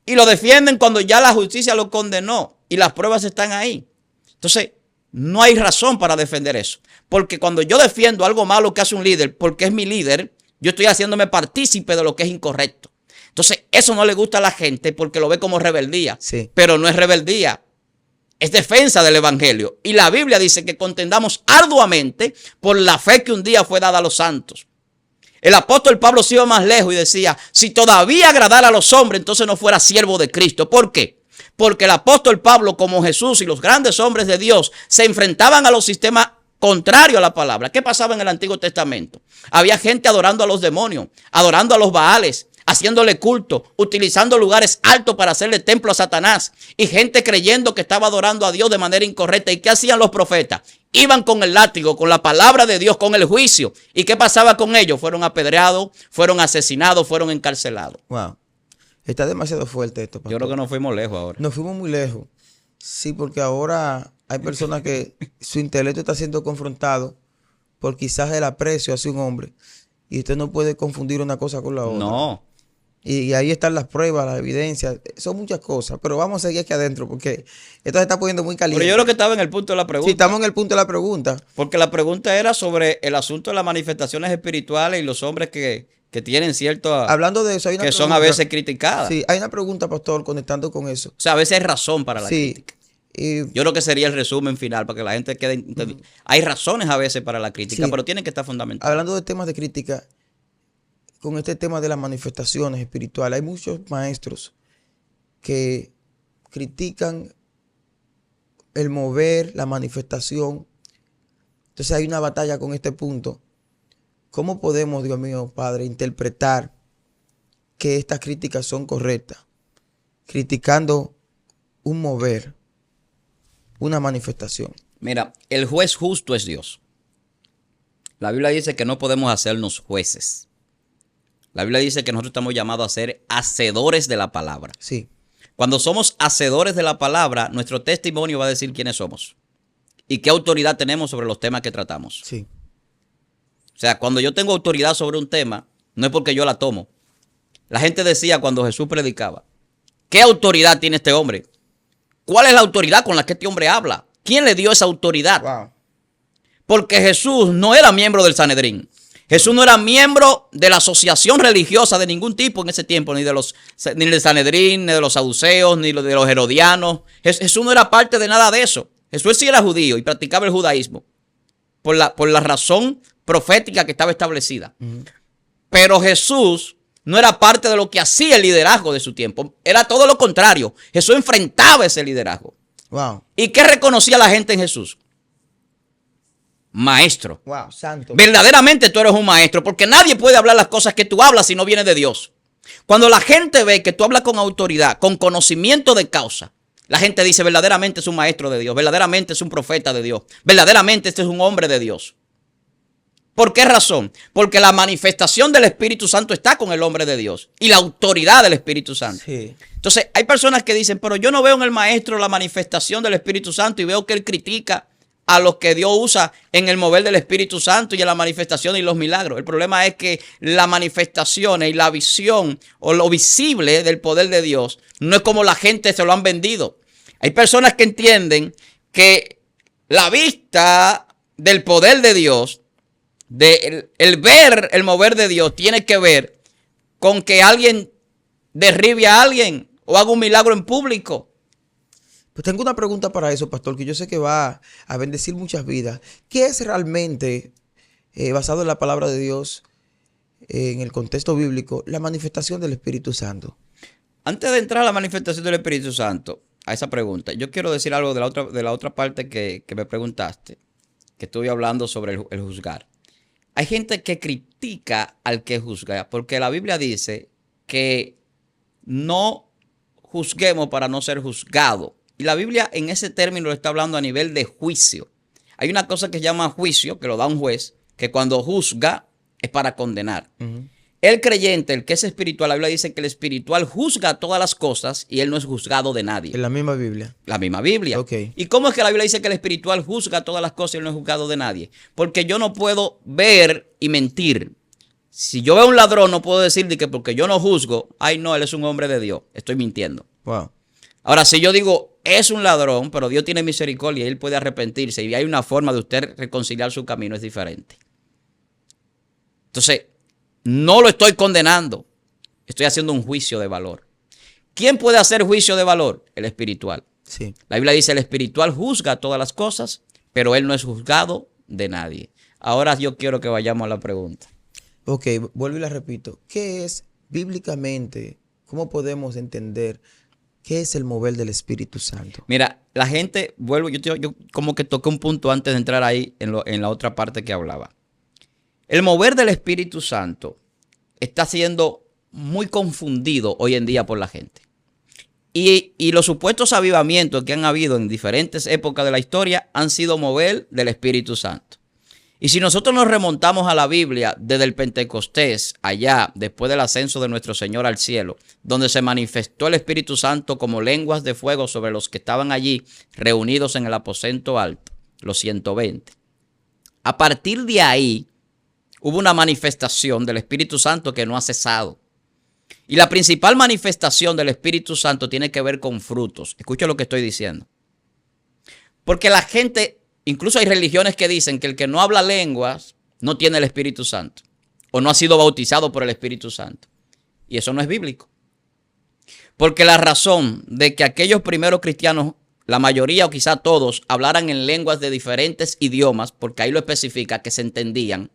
[SPEAKER 3] Y lo defienden cuando ya la justicia lo condenó y las pruebas están ahí. Entonces, no hay razón para defender eso. Porque cuando yo defiendo algo malo que hace un líder, porque es mi líder, yo estoy haciéndome partícipe de lo que es incorrecto. Entonces, eso no le gusta a la gente porque lo ve como rebeldía.
[SPEAKER 2] Sí.
[SPEAKER 3] Pero no es rebeldía, es defensa del evangelio. Y la Biblia dice que contendamos arduamente por la fe que un día fue dada a los santos. El apóstol Pablo se iba más lejos y decía, si todavía agradara a los hombres, entonces no fuera siervo de Cristo. ¿Por qué? Porque el apóstol Pablo, como Jesús y los grandes hombres de Dios, se enfrentaban a los sistemas contrarios a la palabra. ¿Qué pasaba en el Antiguo Testamento? Había gente adorando a los demonios, adorando a los Baales, haciéndole culto, utilizando lugares altos para hacerle templo a Satanás, y gente creyendo que estaba adorando a Dios de manera incorrecta. ¿Y qué hacían los profetas? Iban con el látigo, con la palabra de Dios, con el juicio. ¿Y qué pasaba con ellos? Fueron apedreados, fueron asesinados, fueron encarcelados.
[SPEAKER 2] Wow. Está demasiado fuerte esto, pastor.
[SPEAKER 3] Yo creo que nos fuimos lejos ahora.
[SPEAKER 2] Nos fuimos muy lejos. Sí, porque ahora hay personas que su intelecto está siendo confrontado por quizás el aprecio hacia un hombre. Y usted no puede confundir una cosa con la otra.
[SPEAKER 3] No.
[SPEAKER 2] Y ahí están las pruebas, las evidencias. Son muchas cosas. Pero vamos a seguir aquí adentro porque esto se está poniendo muy caliente.
[SPEAKER 3] Pero yo creo que estaba en el punto de la pregunta.
[SPEAKER 2] Sí, estamos en el punto de la pregunta.
[SPEAKER 3] Porque la pregunta era sobre el asunto de las manifestaciones espirituales y los hombres que tienen cierto...
[SPEAKER 2] Hablando de eso, hay una
[SPEAKER 3] que
[SPEAKER 2] pregunta.
[SPEAKER 3] son a veces criticadas.
[SPEAKER 2] Sí, hay una pregunta, pastor, conectando con eso.
[SPEAKER 3] O sea, a veces hay razón para la crítica.
[SPEAKER 2] Y
[SPEAKER 3] Yo creo que sería el resumen final para que la gente quede... Hay razones a veces para la crítica,
[SPEAKER 2] Sí.
[SPEAKER 3] pero tienen que estar fundamentadas.
[SPEAKER 2] hablando de temas de crítica, con este tema de las manifestaciones espirituales, hay muchos maestros que critican el mover, la manifestación. Entonces hay una batalla con este punto. ¿Cómo podemos, Dios mío, Padre, interpretar que estas críticas son correctas? Criticando un mover, una manifestación.
[SPEAKER 3] Mira, el juez justo es Dios. La Biblia dice que no podemos hacernos jueces. La Biblia dice que nosotros estamos llamados a ser hacedores de la palabra.
[SPEAKER 2] Sí,
[SPEAKER 3] Cuando somos hacedores de la palabra, nuestro testimonio va a decir quiénes somos y qué autoridad tenemos sobre los temas que tratamos.
[SPEAKER 2] sí.
[SPEAKER 3] O sea, cuando yo tengo autoridad sobre un tema, no es porque yo la tomo. La gente decía cuando Jesús predicaba, ¿qué autoridad tiene este hombre? ¿Cuál es la autoridad con la que este hombre habla? ¿Quién le dio esa autoridad?
[SPEAKER 2] Wow.
[SPEAKER 3] Porque Jesús no era miembro del Sanedrín. Jesús no era miembro de la asociación religiosa de ningún tipo en ese tiempo, ni del Sanedrín, ni de los saduceos, ni de los herodianos. Jesús no era parte de nada de eso. Jesús sí era judío y practicaba el judaísmo por la razón profética que estaba establecida. Pero Jesús no era parte de lo que hacía el liderazgo de su tiempo. Era todo lo contrario. Jesús enfrentaba ese liderazgo.
[SPEAKER 2] Wow.
[SPEAKER 3] ¿Y qué reconocía la gente en Jesús? Maestro.
[SPEAKER 2] Wow, santo.
[SPEAKER 3] Verdaderamente tú eres un maestro, porque nadie puede hablar las cosas que tú hablas si no viene de Dios. Cuando la gente ve que tú hablas con autoridad, con conocimiento de causa, la gente dice verdaderamente es un maestro de Dios, verdaderamente es un profeta de Dios, verdaderamente este es un hombre de Dios. ¿Por qué razón? Porque la manifestación del Espíritu Santo está con el hombre de Dios y la autoridad del Espíritu Santo.
[SPEAKER 2] Sí.
[SPEAKER 3] Entonces hay personas que dicen, pero yo no veo en el maestro la manifestación del Espíritu Santo y veo que él critica a los que Dios usa en el mover del Espíritu Santo y en la manifestación y los milagros. El problema es que la manifestación y la visión o lo visible del poder de Dios no es como la gente se lo han vendido. Hay personas que entienden que la vista del poder de Dios, el ver el mover de Dios, tiene que ver con que alguien derribe a alguien o haga un milagro en público.
[SPEAKER 2] Pues tengo una pregunta para eso, pastor, que yo sé que va a bendecir muchas vidas. ¿Qué es realmente, basado en la palabra de Dios, en el contexto bíblico, la manifestación del Espíritu Santo?
[SPEAKER 3] Antes de entrar a la manifestación del Espíritu Santo, a esa pregunta, yo quiero decir algo de la otra parte que me preguntaste, que estuve hablando sobre el juzgar. Hay gente que critica al que juzga, porque la Biblia dice que no juzguemos para no ser juzgados. Y la Biblia en ese término está hablando a nivel de juicio. Hay una cosa que se llama juicio, que lo da un juez, que cuando juzga es para condenar. El creyente, el que es espiritual, la Biblia dice que el espiritual juzga todas las cosas y él no es juzgado de nadie.
[SPEAKER 2] En la misma Biblia.
[SPEAKER 3] La misma Biblia.
[SPEAKER 2] Ok.
[SPEAKER 3] ¿Y cómo es que la Biblia dice que el espiritual juzga todas las cosas y él no es juzgado de nadie? Porque yo no puedo ver y mentir. Si yo veo a un ladrón, no puedo decir de que porque yo no juzgo, ay no, él es un hombre de Dios. Estoy mintiendo.
[SPEAKER 2] Wow.
[SPEAKER 3] Ahora, si yo digo, es un ladrón, pero Dios tiene misericordia y él puede arrepentirse y hay una forma de usted reconciliar su camino, es diferente. Entonces, no lo estoy condenando, Estoy haciendo un juicio de valor. ¿Quién puede hacer juicio de valor? El espiritual.
[SPEAKER 2] Sí.
[SPEAKER 3] La Biblia dice, el espiritual juzga todas las cosas, pero él no es juzgado de nadie. Ahora yo quiero que vayamos a la pregunta.
[SPEAKER 2] Ok, vuelvo y la repito. ¿Qué es bíblicamente? ¿Cómo podemos entender qué es el mover del Espíritu Santo?
[SPEAKER 3] Mira, la gente, yo como que toqué un punto antes de entrar ahí en la otra parte que hablaba. El mover del Espíritu Santo está siendo muy confundido hoy en día por la gente. Y los supuestos avivamientos que han habido en diferentes épocas de la historia han sido mover del Espíritu Santo. Y si nosotros nos remontamos a la Biblia desde el Pentecostés, allá, después del ascenso de nuestro Señor al cielo, donde se manifestó el Espíritu Santo como lenguas de fuego sobre los que estaban allí reunidos en el aposento alto, los 120. A partir de ahí, hubo una manifestación del Espíritu Santo que no ha cesado. Y la principal manifestación del Espíritu Santo tiene que ver con frutos. Escucha lo que estoy diciendo. Porque la gente, incluso hay religiones que dicen que el que no habla lenguas no tiene el Espíritu Santo o no ha sido bautizado por el Espíritu Santo. Y eso no es bíblico. Porque la razón de que aquellos primeros cristianos, la mayoría o quizá todos, hablaran en lenguas de diferentes idiomas, porque ahí lo especifica, que se entendían.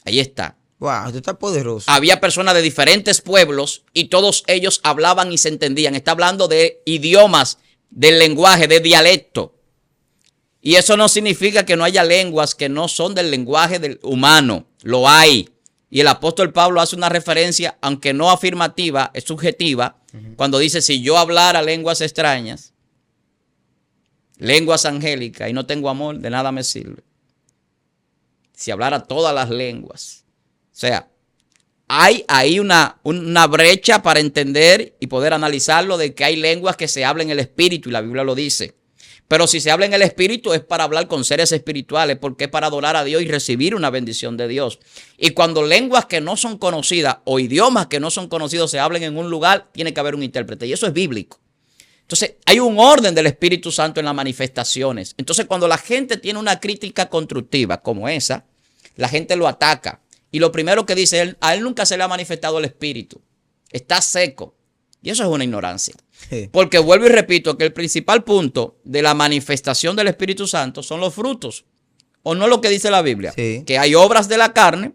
[SPEAKER 3] Ahí está.
[SPEAKER 2] Wow, esto está poderoso.
[SPEAKER 3] Había personas de diferentes pueblos y todos ellos hablaban y se entendían. Está hablando de idiomas, del lenguaje, de dialecto. Y eso no significa que no haya lenguas que no son del lenguaje del humano. Lo hay. Y el apóstol Pablo hace una referencia, aunque no afirmativa, es subjetiva, cuando dice, si yo hablara lenguas extrañas, lenguas angélicas, y no tengo amor, de nada me sirve. Si hablara todas las lenguas. O sea, hay ahí una brecha para entender y poder analizarlo de que hay lenguas que se hablan en el espíritu y la Biblia lo dice. Pero si se habla en el espíritu es para hablar con seres espirituales porque es para adorar a Dios y recibir una bendición de Dios. Y cuando lenguas que no son conocidas o idiomas que no son conocidos se hablen en un lugar, tiene que haber un intérprete y eso es bíblico. Entonces, hay un orden del Espíritu Santo en las manifestaciones. Entonces, cuando la gente tiene una crítica constructiva como esa, la gente lo ataca. Y lo primero que dice, a él nunca se le ha manifestado el Espíritu. Está seco. Y eso es una ignorancia.
[SPEAKER 2] Sí.
[SPEAKER 3] Porque vuelvo y repito que el principal punto de la manifestación del Espíritu Santo son los frutos. ¿O no lo que dice la Biblia?
[SPEAKER 2] Sí.
[SPEAKER 3] Que hay obras de la carne,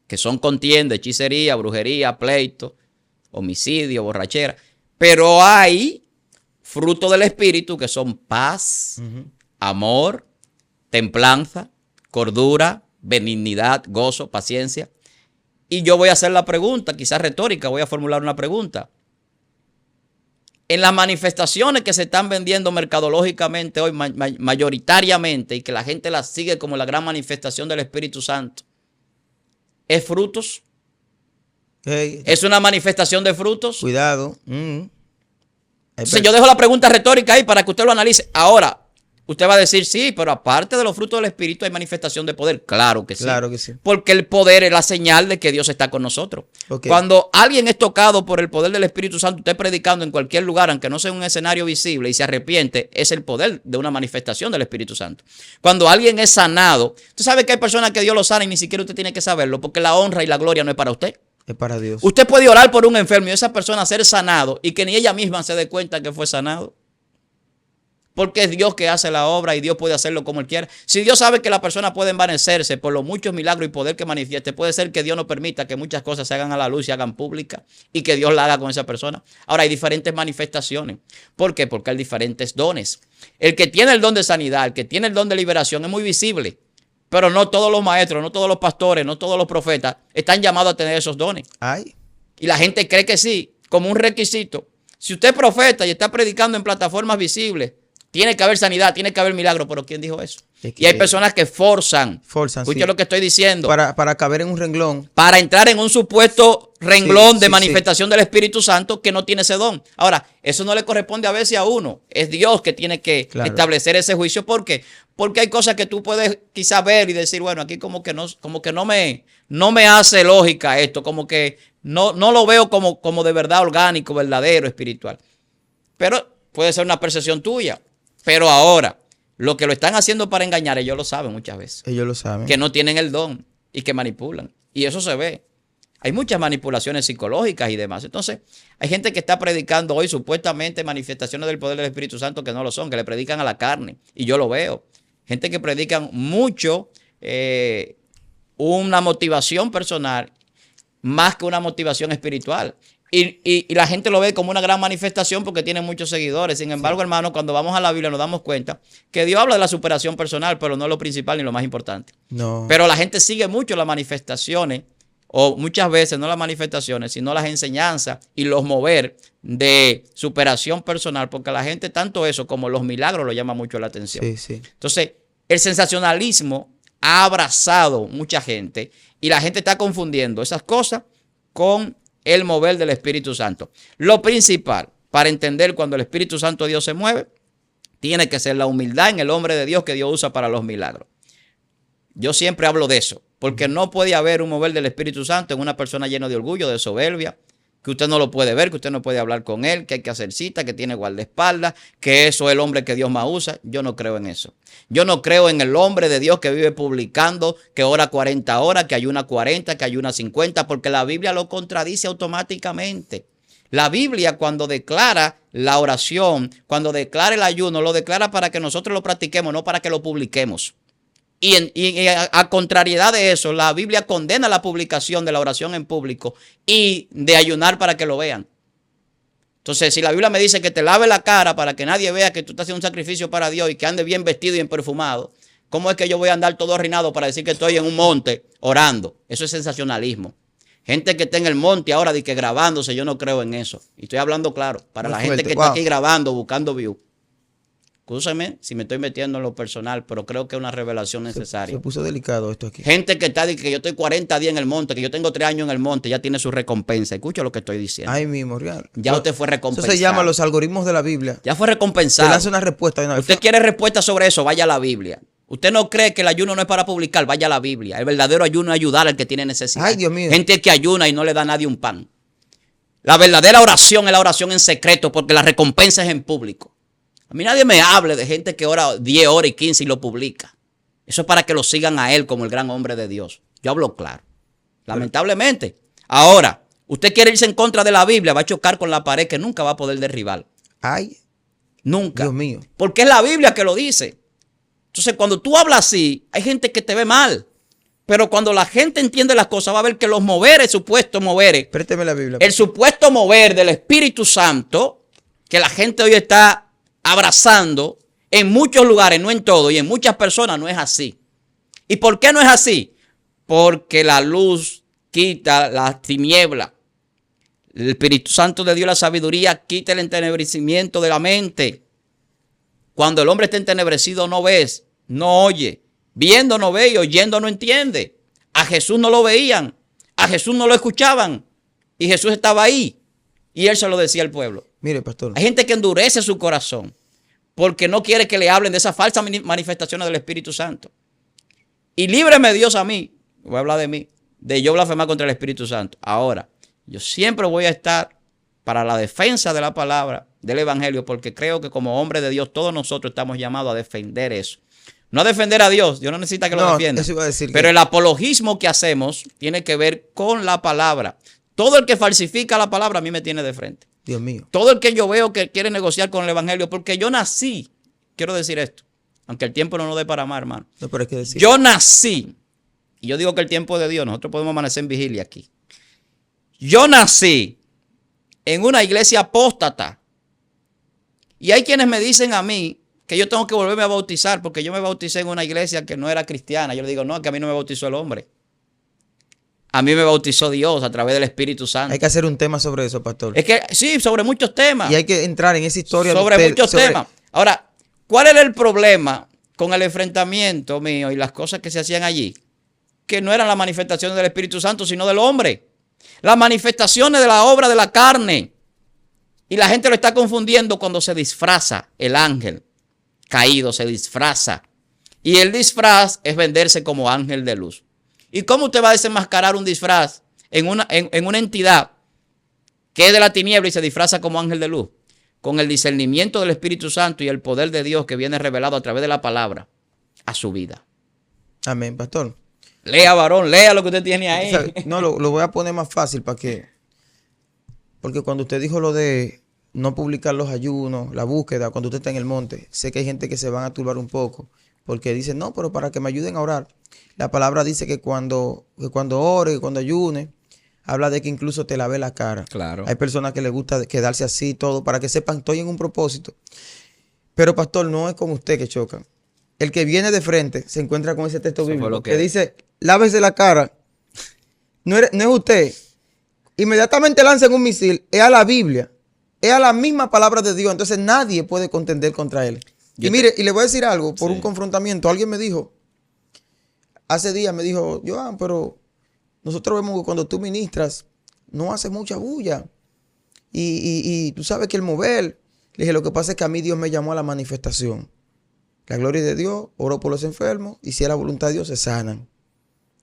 [SPEAKER 3] que son contienda, hechicería, brujería, pleito, homicidio, borrachera. Pero hay fruto del Espíritu que son paz, amor, templanza, cordura, benignidad, gozo, paciencia. Y yo voy a hacer la pregunta, quizás retórica, voy a formular una pregunta. En las manifestaciones que se están vendiendo mercadológicamente hoy, mayoritariamente, y que la gente las sigue como la gran manifestación del Espíritu Santo, ¿es frutos?
[SPEAKER 2] Hey,
[SPEAKER 3] ¿Es una manifestación de frutos?
[SPEAKER 2] cuidado.
[SPEAKER 3] Entonces yo dejo la pregunta retórica ahí para que usted lo analice. Ahora, usted va a decir, sí, pero aparte de los frutos del Espíritu hay manifestación de poder. Claro que sí.
[SPEAKER 2] Claro que sí.
[SPEAKER 3] Porque el poder es la señal de que Dios está con nosotros.
[SPEAKER 2] Okay.
[SPEAKER 3] Cuando alguien es tocado por el poder del Espíritu Santo, usted predicando en cualquier lugar, aunque no sea un escenario visible, y se arrepiente, es el poder de una manifestación del Espíritu Santo. Cuando alguien es sanado, usted sabe que hay personas que Dios lo sana y ni siquiera usted tiene que saberlo, porque la honra y la gloria no es para usted.
[SPEAKER 2] Es para Dios.
[SPEAKER 3] Usted puede orar por un enfermo y esa persona ser sanado y que ni ella misma se dé cuenta que fue sanado. Porque es Dios que hace la obra y Dios puede hacerlo como Él quiera. Si Dios sabe que la persona puede envanecerse por los muchos milagros y poder que manifieste, puede ser que Dios no permita que muchas cosas se hagan a la luz y se hagan públicas y que Dios la haga con esa persona. Ahora hay diferentes manifestaciones. ¿Por qué? Porque hay diferentes dones. El que tiene el don de sanidad, el que tiene el don de liberación es muy visible. Pero no todos los maestros, no todos los pastores, no todos los profetas están llamados a tener esos dones.
[SPEAKER 2] Ay.
[SPEAKER 3] Y la gente cree que sí, como un requisito. Si usted es profeta y está predicando en plataformas visibles, tiene que haber sanidad, tiene que haber milagro. ¿Pero quién dijo eso? Y hay personas que forzan. Escucha
[SPEAKER 2] sí.
[SPEAKER 3] lo que estoy diciendo.
[SPEAKER 2] Para caber en un renglón.
[SPEAKER 3] Para entrar en un supuesto renglón de
[SPEAKER 2] sí,
[SPEAKER 3] manifestación del Espíritu Santo que no tiene ese don. Ahora, eso no le corresponde a veces a uno. Es Dios que tiene que establecer ese juicio. ¿Por qué? Porque hay cosas que tú puedes quizás ver y decir, bueno, aquí como que no me hace lógica esto. Como que no lo veo como de verdad orgánico, verdadero, espiritual. Pero puede ser una percepción tuya. Pero ahora, lo que lo están haciendo para engañar, ellos lo saben muchas veces.
[SPEAKER 2] Ellos lo saben.
[SPEAKER 3] Que no tienen el don y que manipulan. Y eso se ve. Hay muchas manipulaciones psicológicas y demás. Entonces, hay gente que está predicando hoy supuestamente manifestaciones del poder del Espíritu Santo que no lo son, que le predican a la carne. Y yo lo veo. Gente que predican mucho una motivación personal más que una motivación espiritual. Y la gente lo ve como una gran manifestación porque tiene muchos seguidores. Sin embargo, hermano, cuando vamos a la Biblia nos damos cuenta que Dios habla de la superación personal, pero no es lo principal ni lo más importante.
[SPEAKER 2] No.
[SPEAKER 3] Pero la gente sigue mucho las manifestaciones, o muchas veces no las manifestaciones, sino las enseñanzas y los mover de superación personal, porque la gente tanto eso como los milagros lo llama mucho la atención.
[SPEAKER 2] Sí, sí.
[SPEAKER 3] Entonces, el sensacionalismo ha abrazado mucha gente y la gente está confundiendo esas cosas con el mover del Espíritu Santo. Lo principal para entender cuando el Espíritu Santo de Dios se mueve, tiene que ser la humildad en el hombre de Dios que Dios usa para los milagros. Yo siempre hablo de eso, porque no puede haber un mover del Espíritu Santo en una persona llena de orgullo, de soberbia, que usted no lo puede ver, que usted no puede hablar con él, que hay que hacer cita, que tiene guardaespaldas, que eso es el hombre que Dios más usa. Yo no creo en eso. Yo no creo en el hombre de Dios que vive publicando, que ora 40 horas, que ayuna 40, que ayuna 50, porque la Biblia lo contradice automáticamente. La Biblia, cuando declara la oración, cuando declara el ayuno, lo declara para que nosotros lo practiquemos, no para que lo publiquemos. Y a contrariedad de eso, la Biblia condena la publicación de la oración en público y de ayunar para que lo vean. Entonces, si la Biblia me dice que te lave la cara para que nadie vea que tú estás haciendo un sacrificio para Dios y que andes bien vestido y bien perfumado, ¿cómo es que yo voy a andar todo arruinado para decir que estoy en un monte orando? Eso es sensacionalismo. Gente que está en el monte ahora de que grabándose, yo no creo en eso. Y estoy hablando claro, para la gente que está aquí grabando, buscando views. Escúchame si me estoy metiendo en lo personal, pero creo que es una revelación necesaria.
[SPEAKER 2] Se puso delicado esto aquí.
[SPEAKER 3] Gente que está de que yo estoy 40 días en el monte, que yo tengo 3 años en el monte, ya tiene su recompensa. Escucha lo que estoy diciendo.
[SPEAKER 2] Ay, mismo, real.
[SPEAKER 3] Ya usted fue recompensado.
[SPEAKER 2] Eso se llama los algoritmos de la Biblia.
[SPEAKER 3] Ya fue recompensado.
[SPEAKER 2] Te lanza una respuesta de una vez.
[SPEAKER 3] Usted quiere respuesta sobre eso, vaya a la Biblia. Usted no cree que el ayuno no es para publicar, vaya a la Biblia. El verdadero ayuno es ayudar al que tiene necesidad.
[SPEAKER 2] Ay, Dios mío.
[SPEAKER 3] Gente que ayuna y no le da a nadie un pan. La verdadera oración es la oración en secreto, porque la recompensa es en público. A mí nadie me hable de gente que ora 10 horas y 15 y lo publica. Eso es para que lo sigan a él como el gran hombre de Dios. Yo hablo claro. Lamentablemente. Ahora, usted quiere irse en contra de la Biblia, va a chocar con la pared que nunca va a poder derribar.
[SPEAKER 2] Ay.
[SPEAKER 3] Nunca.
[SPEAKER 2] Dios mío.
[SPEAKER 3] Porque es la Biblia que lo dice. Entonces, cuando tú hablas así, hay gente que te ve mal. Pero cuando la gente entiende las cosas, va a ver que los moveres, supuestos moveres,
[SPEAKER 2] Présteme la Biblia.
[SPEAKER 3] el supuesto mover del Espíritu Santo, que la gente hoy está abrazando, en muchos lugares, no en todo, y en muchas personas no es así. ¿Y por qué no es así? Porque la luz quita la tiniebla. El Espíritu Santo de Dios, la sabiduría, quita el entenebrecimiento de la mente. Cuando el hombre está entenebrecido no ves, no oye. Viendo no ve y oyendo no entiende. A Jesús no lo veían, a Jesús no lo escuchaban. Y Jesús estaba ahí. Y él se lo decía al pueblo.
[SPEAKER 2] Mire, pastor.
[SPEAKER 3] Hay gente que endurece su corazón porque no quiere que le hablen de esas falsas manifestaciones del Espíritu Santo. Y líbreme Dios a mí, voy a hablar de mí, de yo blasfemar contra el Espíritu Santo. Ahora, yo siempre voy a estar para la defensa de la palabra, del Evangelio, porque creo que como hombre de Dios, todos nosotros estamos llamados a defender eso. No a defender a Dios, Dios no necesita que lo defienda.
[SPEAKER 2] Eso iba a decir
[SPEAKER 3] pero el apologismo que hacemos tiene que ver con la palabra. Todo el que falsifica la palabra a mí me tiene de frente.
[SPEAKER 2] Dios mío.
[SPEAKER 3] Todo el que yo veo que quiere negociar con el Evangelio, porque yo nací, quiero decir esto, aunque el tiempo no nos dé para más, hermano.
[SPEAKER 2] No, pero hay que decir.
[SPEAKER 3] Yo nací, y yo digo que el tiempo de Dios, nosotros podemos amanecer en vigilia aquí. Yo nací en una iglesia apóstata. Y hay quienes me dicen a mí que yo tengo que volverme a bautizar porque yo me bauticé en una iglesia que no era cristiana. Yo le digo, no, que a mí no me bautizó el hombre. A mí me bautizó Dios a través del Espíritu Santo.
[SPEAKER 2] Hay que hacer un tema sobre eso, pastor.
[SPEAKER 3] Es que sí, sobre muchos temas.
[SPEAKER 2] Y hay que entrar en esa historia.
[SPEAKER 3] Sobre muchos temas. Ahora, ¿cuál era el problema con el enfrentamiento mío y las cosas que se hacían allí? Que no eran las manifestaciones del Espíritu Santo, sino del hombre. Las manifestaciones de la obra de la carne. Y la gente lo está confundiendo cuando se disfraza el ángel caído, se disfraza. Y el disfraz es venderse como ángel de luz. ¿Y cómo usted va a desenmascarar un disfraz en una entidad que es de la tiniebla y se disfraza como ángel de luz? Con el discernimiento del Espíritu Santo y el poder de Dios que viene revelado a través de la palabra a su vida.
[SPEAKER 2] Amén, pastor.
[SPEAKER 3] Lea, varón, lea lo que usted tiene ahí.
[SPEAKER 2] O sea, no, lo voy a poner más fácil para que... Porque cuando usted dijo lo de no publicar los ayunos, la búsqueda, cuando usted está en el monte, sé que hay gente que se van a turbar un poco, porque dicen, no, pero para que me ayuden a orar. La palabra dice que cuando ore, que cuando ayune, habla de que incluso te lave la cara.
[SPEAKER 3] Claro.
[SPEAKER 2] Hay personas que les gusta quedarse así, todo, para que sepan, estoy en un propósito. Pero pastor, no es con usted que chocan. El que viene de frente se encuentra con ese texto
[SPEAKER 3] Eso fue
[SPEAKER 2] bíblico
[SPEAKER 3] lo
[SPEAKER 2] que
[SPEAKER 3] que
[SPEAKER 2] dice, lávese la cara. No es usted. Inmediatamente lanzan un misil, es a la Biblia, es a la misma palabra de Dios. Entonces nadie puede contender contra él. Y mire, y le voy a decir algo, por un confrontamiento. Alguien me dijo, hace días me dijo, Joan, pero nosotros vemos que cuando tú ministras, no haces mucha bulla. Y tú sabes que el mover, le dije, lo que pasa es que a mí Dios me llamó a la manifestación. La gloria de Dios, oro por los enfermos, y si es la voluntad de Dios, se sanan.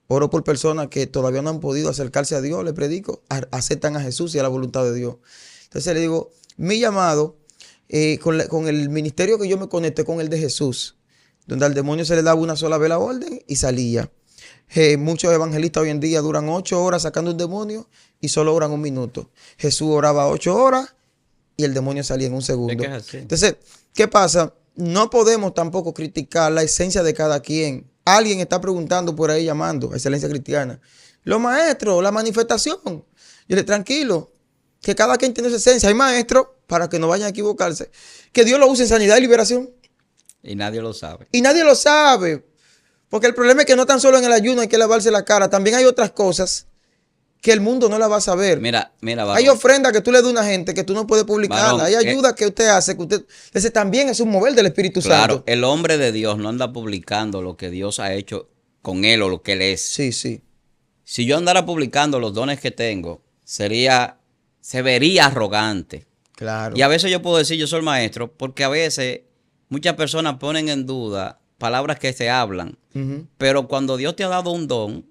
[SPEAKER 2] Oro por personas que todavía no han podido acercarse a Dios, le predico, aceptan a Jesús y a la voluntad de Dios. Entonces le digo, mi llamado, con el ministerio que yo me conecté con el de Jesús, donde al demonio se le daba una sola vez la orden y salía. Muchos evangelistas hoy en día duran 8 horas sacando un demonio y solo oran 1 minuto. Jesús oraba 8 horas y el demonio salía en 1 segundo. Entonces, ¿qué pasa? No podemos tampoco criticar la esencia de cada quien. Alguien está preguntando por ahí, llamando a Excelencia Cristiana. Los maestros, la manifestación. Yo le tranquilo, que cada quien tiene su esencia. Hay maestros, para que no vayan a equivocarse, que Dios lo use en sanidad y liberación.
[SPEAKER 3] Y nadie lo sabe.
[SPEAKER 2] Y nadie lo sabe. Porque el problema es que no tan solo en el ayuno hay que lavarse la cara. También hay otras cosas que el mundo no la va a saber.
[SPEAKER 3] Mira, varón.
[SPEAKER 2] Hay ofrendas que tú le das a una gente que tú no puedes publicarla.
[SPEAKER 3] Varón,
[SPEAKER 2] hay ayuda que usted hace. Que usted, ese también es un mover del Espíritu
[SPEAKER 3] Claro,
[SPEAKER 2] Santo.
[SPEAKER 3] el hombre de Dios no anda publicando lo que Dios ha hecho con él o lo que él es.
[SPEAKER 2] Sí, sí.
[SPEAKER 3] Si yo andara publicando los dones que tengo, se vería arrogante.
[SPEAKER 2] Claro.
[SPEAKER 3] Y a veces yo puedo decir yo soy maestro, porque a veces muchas personas ponen en duda palabras que se hablan. Pero cuando Dios te ha dado un don,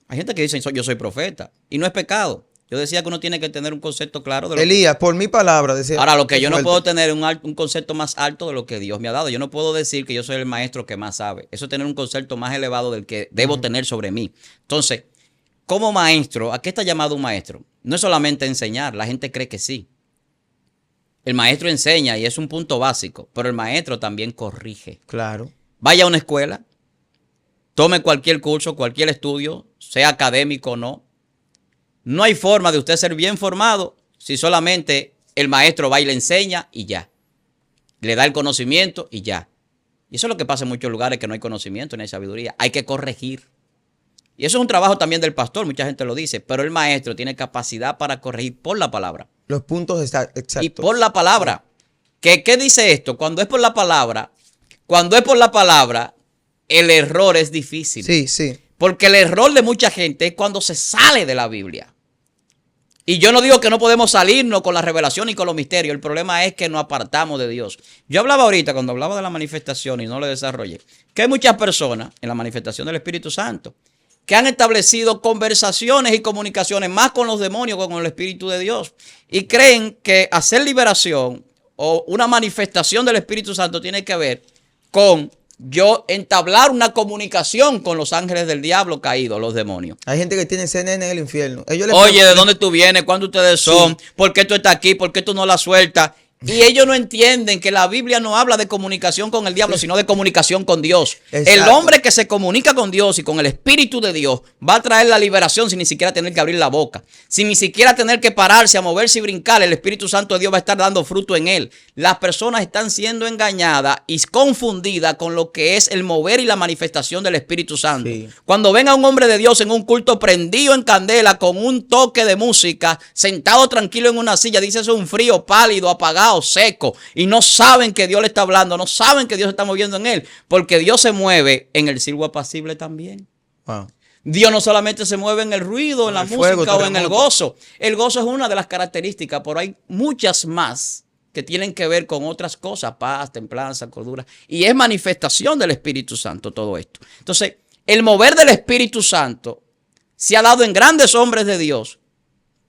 [SPEAKER 3] hay gente que dice yo soy profeta y no es pecado. Yo decía que uno tiene que tener un concepto claro de lo
[SPEAKER 2] Elías, por mi palabra, decía.
[SPEAKER 3] Ahora, lo que yo no
[SPEAKER 2] fuerte.
[SPEAKER 3] puedo tener es un concepto más alto de lo que Dios me ha dado. Yo no puedo decir que yo soy el maestro que más sabe. Eso es tener un concepto más elevado del que debo tener sobre mí. Entonces, como maestro, ¿a qué está llamado un maestro? No es solamente enseñar, la gente cree que sí. El maestro enseña y es un punto básico, pero el maestro también corrige.
[SPEAKER 2] Claro.
[SPEAKER 3] Vaya a una escuela, tome cualquier curso, cualquier estudio, sea académico o no. No hay forma de usted ser bien formado si solamente el maestro va y le enseña y ya. Le da el conocimiento y ya. Y eso es lo que pasa en muchos lugares, que no hay conocimiento, no hay sabiduría. Hay que corregir. Y eso es un trabajo también del pastor, mucha gente lo dice, pero el maestro tiene capacidad para corregir por la palabra.
[SPEAKER 2] Los puntos exactos.
[SPEAKER 3] Y por la palabra. ¿Qué dice esto? Cuando es por la palabra, el error es difícil.
[SPEAKER 2] Sí, sí.
[SPEAKER 3] Porque el error de mucha gente es cuando se sale de la Biblia. Y yo no digo que no podemos salirnos con la revelación y con los misterios. El problema es que nos apartamos de Dios. Yo hablaba ahorita, cuando hablaba de la manifestación y no lo desarrollé, que hay muchas personas en la manifestación del Espíritu Santo que han establecido conversaciones y comunicaciones más con los demonios que con el Espíritu de Dios. Y creen que hacer liberación o una manifestación del Espíritu Santo tiene que ver con yo entablar una comunicación con los ángeles del diablo caídos, los demonios.
[SPEAKER 2] Hay gente que tiene CNN en el infierno.
[SPEAKER 3] Oye, ¿de dónde tú vienes? ¿Cuándo ustedes son? Sí. ¿Por qué tú estás aquí? ¿Por qué tú no la sueltas? Y ellos no entienden que la Biblia no habla de comunicación con el diablo, sino de comunicación con Dios. Exacto. El hombre que se comunica con Dios y con el Espíritu de Dios va a traer la liberación sin ni siquiera tener que abrir la boca. Sin ni siquiera tener que pararse, a moverse y brincar. El Espíritu Santo de Dios va a estar dando fruto en él. Las personas están siendo engañadas y confundidas con lo que es el mover y la manifestación del Espíritu Santo. Sí. Cuando ven a un hombre de Dios en un culto prendido en candela, con un toque de música, sentado tranquilo en una silla, dice eso es un frío, pálido, apagado, seco, y no saben que Dios le está hablando, no saben que Dios se está moviendo en él, porque Dios se mueve en el silbo apacible también. Wow. Dios no solamente se mueve en el ruido, en la música o en el gozo. El gozo es una de las características, pero hay muchas más que tienen que ver con otras cosas, paz, templanza, cordura, y es manifestación del Espíritu Santo todo esto. Entonces, el mover del Espíritu Santo se ha dado en grandes hombres de Dios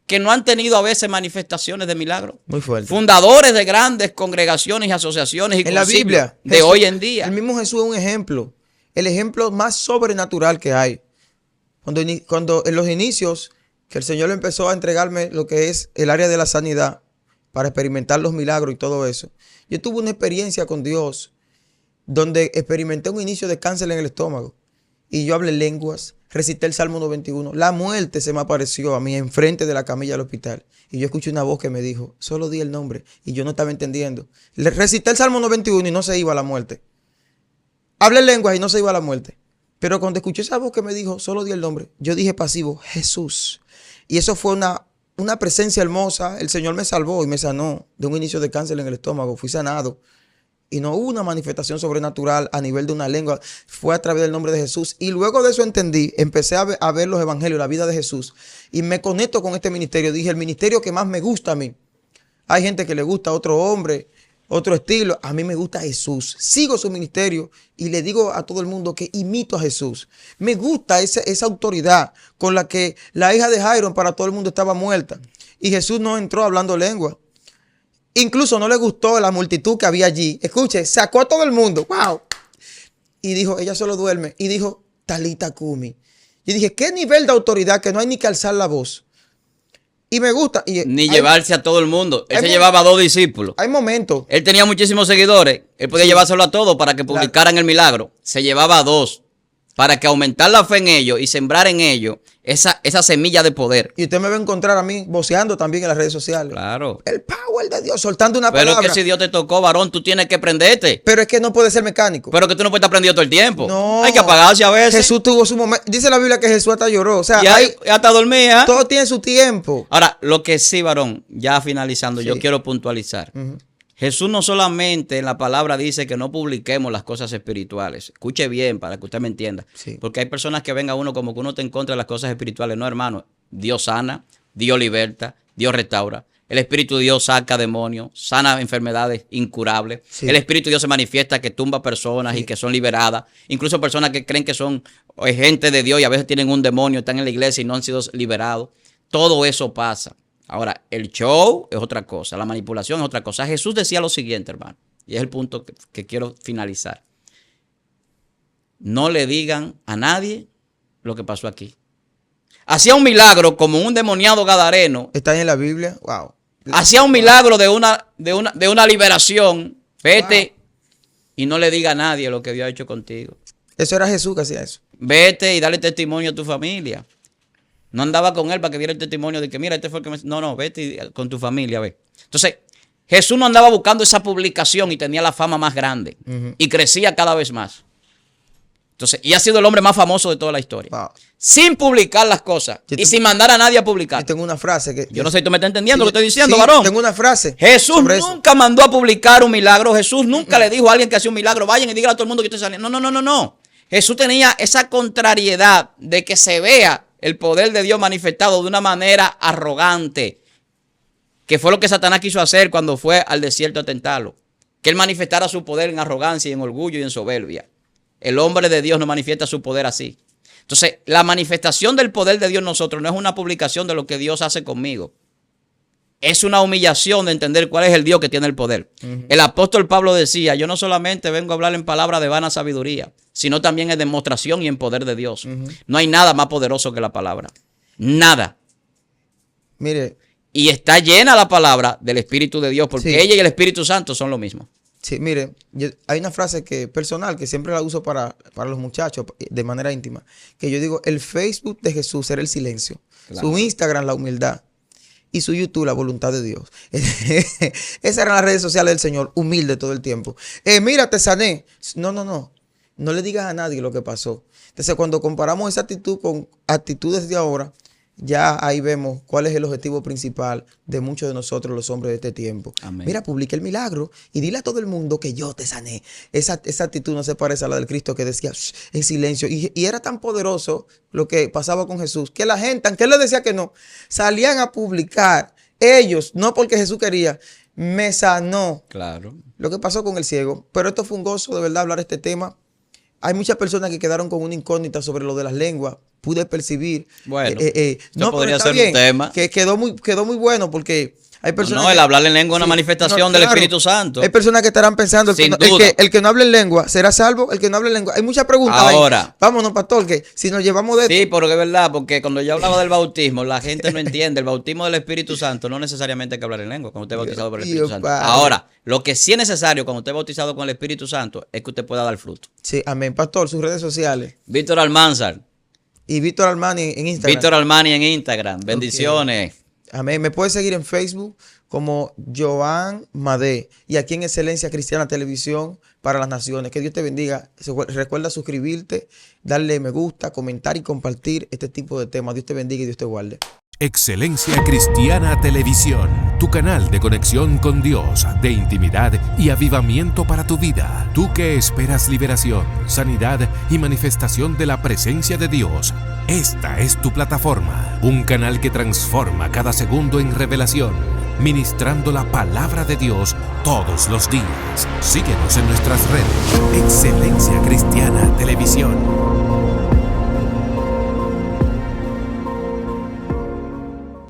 [SPEAKER 3] que no han tenido a veces manifestaciones de milagros.
[SPEAKER 2] Muy fuerte.
[SPEAKER 3] Fundadores de grandes congregaciones y asociaciones y
[SPEAKER 2] en la Biblia
[SPEAKER 3] de Jesús, hoy en día.
[SPEAKER 2] El mismo Jesús es un ejemplo. El ejemplo más sobrenatural que hay. Cuando en los inicios que el Señor empezó a entregarme lo que es el área de la sanidad para experimentar los milagros y todo eso, yo tuve una experiencia con Dios donde experimenté un inicio de cáncer en el estómago y yo hablé lenguas, recité el Salmo 91. La muerte se me apareció a mí enfrente de la camilla del hospital y yo escuché una voz que me dijo, solo di el nombre, y yo no estaba entendiendo. Le recité el Salmo 91 y no se iba a la muerte. Hablé lenguas y no se iba a la muerte. Pero cuando escuché esa voz que me dijo, solo di el nombre, yo dije pasivo, Jesús. Y eso fue una presencia hermosa. El Señor me salvó y me sanó de un inicio de cáncer en el estómago. Fui sanado. Y no hubo una manifestación sobrenatural a nivel de una lengua. Fue a través del nombre de Jesús. Y luego de eso entendí, empecé a ver los evangelios, la vida de Jesús. Y me conecto con este ministerio. Dije, el ministerio que más me gusta a mí. Hay gente que le gusta a otro hombre, otro estilo. A mí me gusta Jesús. Sigo su ministerio y le digo a todo el mundo que imito a Jesús. Me gusta esa autoridad con la que la hija de Jairo para todo el mundo estaba muerta. Y Jesús no entró hablando lengua. Incluso no le gustó la multitud que había allí. Escuche, sacó a todo el mundo. ¡Wow! Y dijo, ella solo duerme. Y dijo, Talita Kumi. Y dije, ¿qué nivel de autoridad que no hay ni que alzar la voz? Y me gusta.
[SPEAKER 3] Ni llevarse a todo el mundo. Él se llevaba a 2 discípulos.
[SPEAKER 2] Hay momentos.
[SPEAKER 3] Él tenía muchísimos seguidores. Él podía llevárselo a todos para que publicaran el milagro. Se llevaba a 2 para que aumentar la fe en ellos y sembrar en ellos esa semilla de poder.
[SPEAKER 2] Y usted me va a encontrar a mí voceando también en las redes sociales.
[SPEAKER 3] Claro.
[SPEAKER 2] El power de Dios, soltando una
[SPEAKER 3] Pero
[SPEAKER 2] palabra.
[SPEAKER 3] es que si Dios te tocó, varón, tú tienes que prenderte.
[SPEAKER 2] Pero es que no puede ser mecánico.
[SPEAKER 3] Pero que tú no puedes estar prendido todo el tiempo.
[SPEAKER 2] No.
[SPEAKER 3] Hay que apagarse a veces.
[SPEAKER 2] Jesús tuvo su momento. Dice la Biblia que Jesús hasta lloró. O sea,
[SPEAKER 3] Y hasta dormía.
[SPEAKER 2] todo tiene su tiempo.
[SPEAKER 3] Ahora, lo que sí, varón, ya finalizando,
[SPEAKER 2] Sí.
[SPEAKER 3] yo quiero puntualizar. Jesús no solamente en la palabra dice que no publiquemos las cosas espirituales. Escuche bien para que usted me entienda.
[SPEAKER 2] Sí.
[SPEAKER 3] Porque hay personas que ven a uno como que uno está en contra de las cosas espirituales. No, hermano. Dios sana, Dios liberta, Dios restaura. El Espíritu de Dios saca demonios, sana enfermedades incurables.
[SPEAKER 2] Sí.
[SPEAKER 3] El Espíritu de Dios se manifiesta que tumba personas y que son liberadas. Incluso personas que creen que son gente de Dios y a veces tienen un demonio, están en la iglesia y no han sido liberados. Todo eso pasa. Ahora, el show es otra cosa, la manipulación es otra cosa. Jesús decía lo siguiente, hermano, y es el punto que quiero finalizar. No le digan a nadie lo que pasó aquí. Hacía un milagro como un demoniado gadareno.
[SPEAKER 2] Está ahí en la Biblia. Wow.
[SPEAKER 3] Hacía un milagro de una liberación. Vete y no le diga a nadie lo que Dios ha hecho contigo.
[SPEAKER 2] Eso era Jesús que hacía eso.
[SPEAKER 3] Vete y dale testimonio a tu familia. No andaba con él para que diera el testimonio de que mira, este fue el que me... No, vete con tu familia, ve. Entonces, Jesús no andaba buscando esa publicación y tenía la fama más grande. Y crecía cada vez más. Entonces, y ha sido el hombre más famoso de toda la historia.
[SPEAKER 2] Wow.
[SPEAKER 3] Sin publicar las cosas y sin mandar a nadie a publicar.
[SPEAKER 2] Yo tengo una frase que...
[SPEAKER 3] Yo no sé si tú me estás entendiendo lo que estoy diciendo,
[SPEAKER 2] sí,
[SPEAKER 3] varón.
[SPEAKER 2] Tengo una frase.
[SPEAKER 3] Jesús nunca mandó a publicar un milagro. Jesús nunca le dijo a alguien que hacía un milagro, vayan y díganle a todo el mundo que estoy saliendo. No. Jesús tenía esa contrariedad de que se vea el poder de Dios manifestado de una manera arrogante, que fue lo que Satanás quiso hacer cuando fue al desierto a tentarlo, que él manifestara su poder en arrogancia y en orgullo y en soberbia. El hombre de Dios no manifiesta su poder así. Entonces, la manifestación del poder de Dios en nosotros no es una publicación de lo que Dios hace conmigo. Es una humillación de entender cuál es el Dios que tiene el poder. El apóstol Pablo decía, yo no solamente vengo a hablar en palabras de vana sabiduría, sino también en demostración y en poder de Dios. No hay nada más poderoso que la palabra. Nada.
[SPEAKER 2] Mire.
[SPEAKER 3] Y está llena la palabra del Espíritu de Dios, porque ella y el Espíritu Santo son lo mismo.
[SPEAKER 2] Sí, mire, hay una frase personal que siempre la uso para los muchachos de manera íntima, que yo digo, el Facebook de Jesús era el silencio, claro. Su Instagram la humildad y su YouTube la voluntad de Dios. Esas eran las redes sociales del Señor, humilde todo el tiempo. Mira, te sané. No le digas a nadie lo que pasó. Entonces, cuando comparamos esa actitud con actitudes de ahora, ya ahí vemos cuál es el objetivo principal de muchos de nosotros los hombres de este tiempo. Amén. Mira, publica el milagro y dile a todo el mundo que yo te sané. Esa actitud no se parece a la del Cristo que decía en silencio. Y era tan poderoso lo que pasaba con Jesús que la gente, aunque él le decía que no, salían a publicar ellos, no porque Jesús quería, me sanó.
[SPEAKER 3] Claro.
[SPEAKER 2] Lo que pasó con el ciego. Pero esto fue un gozo de verdad hablar de este tema. Hay muchas personas que quedaron con una incógnita sobre lo de las lenguas. Pude percibir.
[SPEAKER 3] Bueno,
[SPEAKER 2] no
[SPEAKER 3] podría
[SPEAKER 2] ser
[SPEAKER 3] un tema.
[SPEAKER 2] Que quedó muy bueno porque Hay personas
[SPEAKER 3] No, el hablar en lengua es una
[SPEAKER 2] sí,
[SPEAKER 3] manifestación del Espíritu Santo.
[SPEAKER 2] Hay personas que estarán pensando,
[SPEAKER 3] Sin
[SPEAKER 2] el
[SPEAKER 3] duda.
[SPEAKER 2] que no hable en lengua será salvo, el que no hable en lengua. Hay muchas preguntas
[SPEAKER 3] Ahora.
[SPEAKER 2] ahí. Vámonos, pastor, que si nos llevamos de
[SPEAKER 3] Sí,
[SPEAKER 2] esto.
[SPEAKER 3] pero es verdad, porque cuando yo hablaba del bautismo, la gente no entiende. El bautismo del Espíritu Santo no necesariamente hay que hablar en lengua cuando usted es bautizado por el Espíritu
[SPEAKER 2] Dios
[SPEAKER 3] Santo.
[SPEAKER 2] Padre.
[SPEAKER 3] Ahora, lo que sí es necesario cuando usted es bautizado con el Espíritu Santo es que usted pueda dar fruto.
[SPEAKER 2] Sí, amén. Pastor, sus redes sociales.
[SPEAKER 3] Víctor Almanzar,
[SPEAKER 2] Y Víctor Armani en Instagram.
[SPEAKER 3] Víctor Armani en Instagram. Bendiciones.
[SPEAKER 2] Amén. Me puede seguir en Facebook como Joan Madé y aquí en Excelencia Cristiana Televisión para las Naciones. Que Dios te bendiga. Recuerda suscribirte, darle me gusta, comentar y compartir este tipo de temas. Dios te bendiga y Dios te guarde.
[SPEAKER 1] Excelencia Cristiana Televisión, tu canal de conexión con Dios, de intimidad y avivamiento para tu vida. Tú que esperas liberación, sanidad y manifestación de la presencia de Dios. Esta es tu plataforma, un canal que transforma cada segundo en revelación, ministrando la palabra de Dios todos los días. Síguenos en nuestras redes. Excelencia Cristiana Televisión.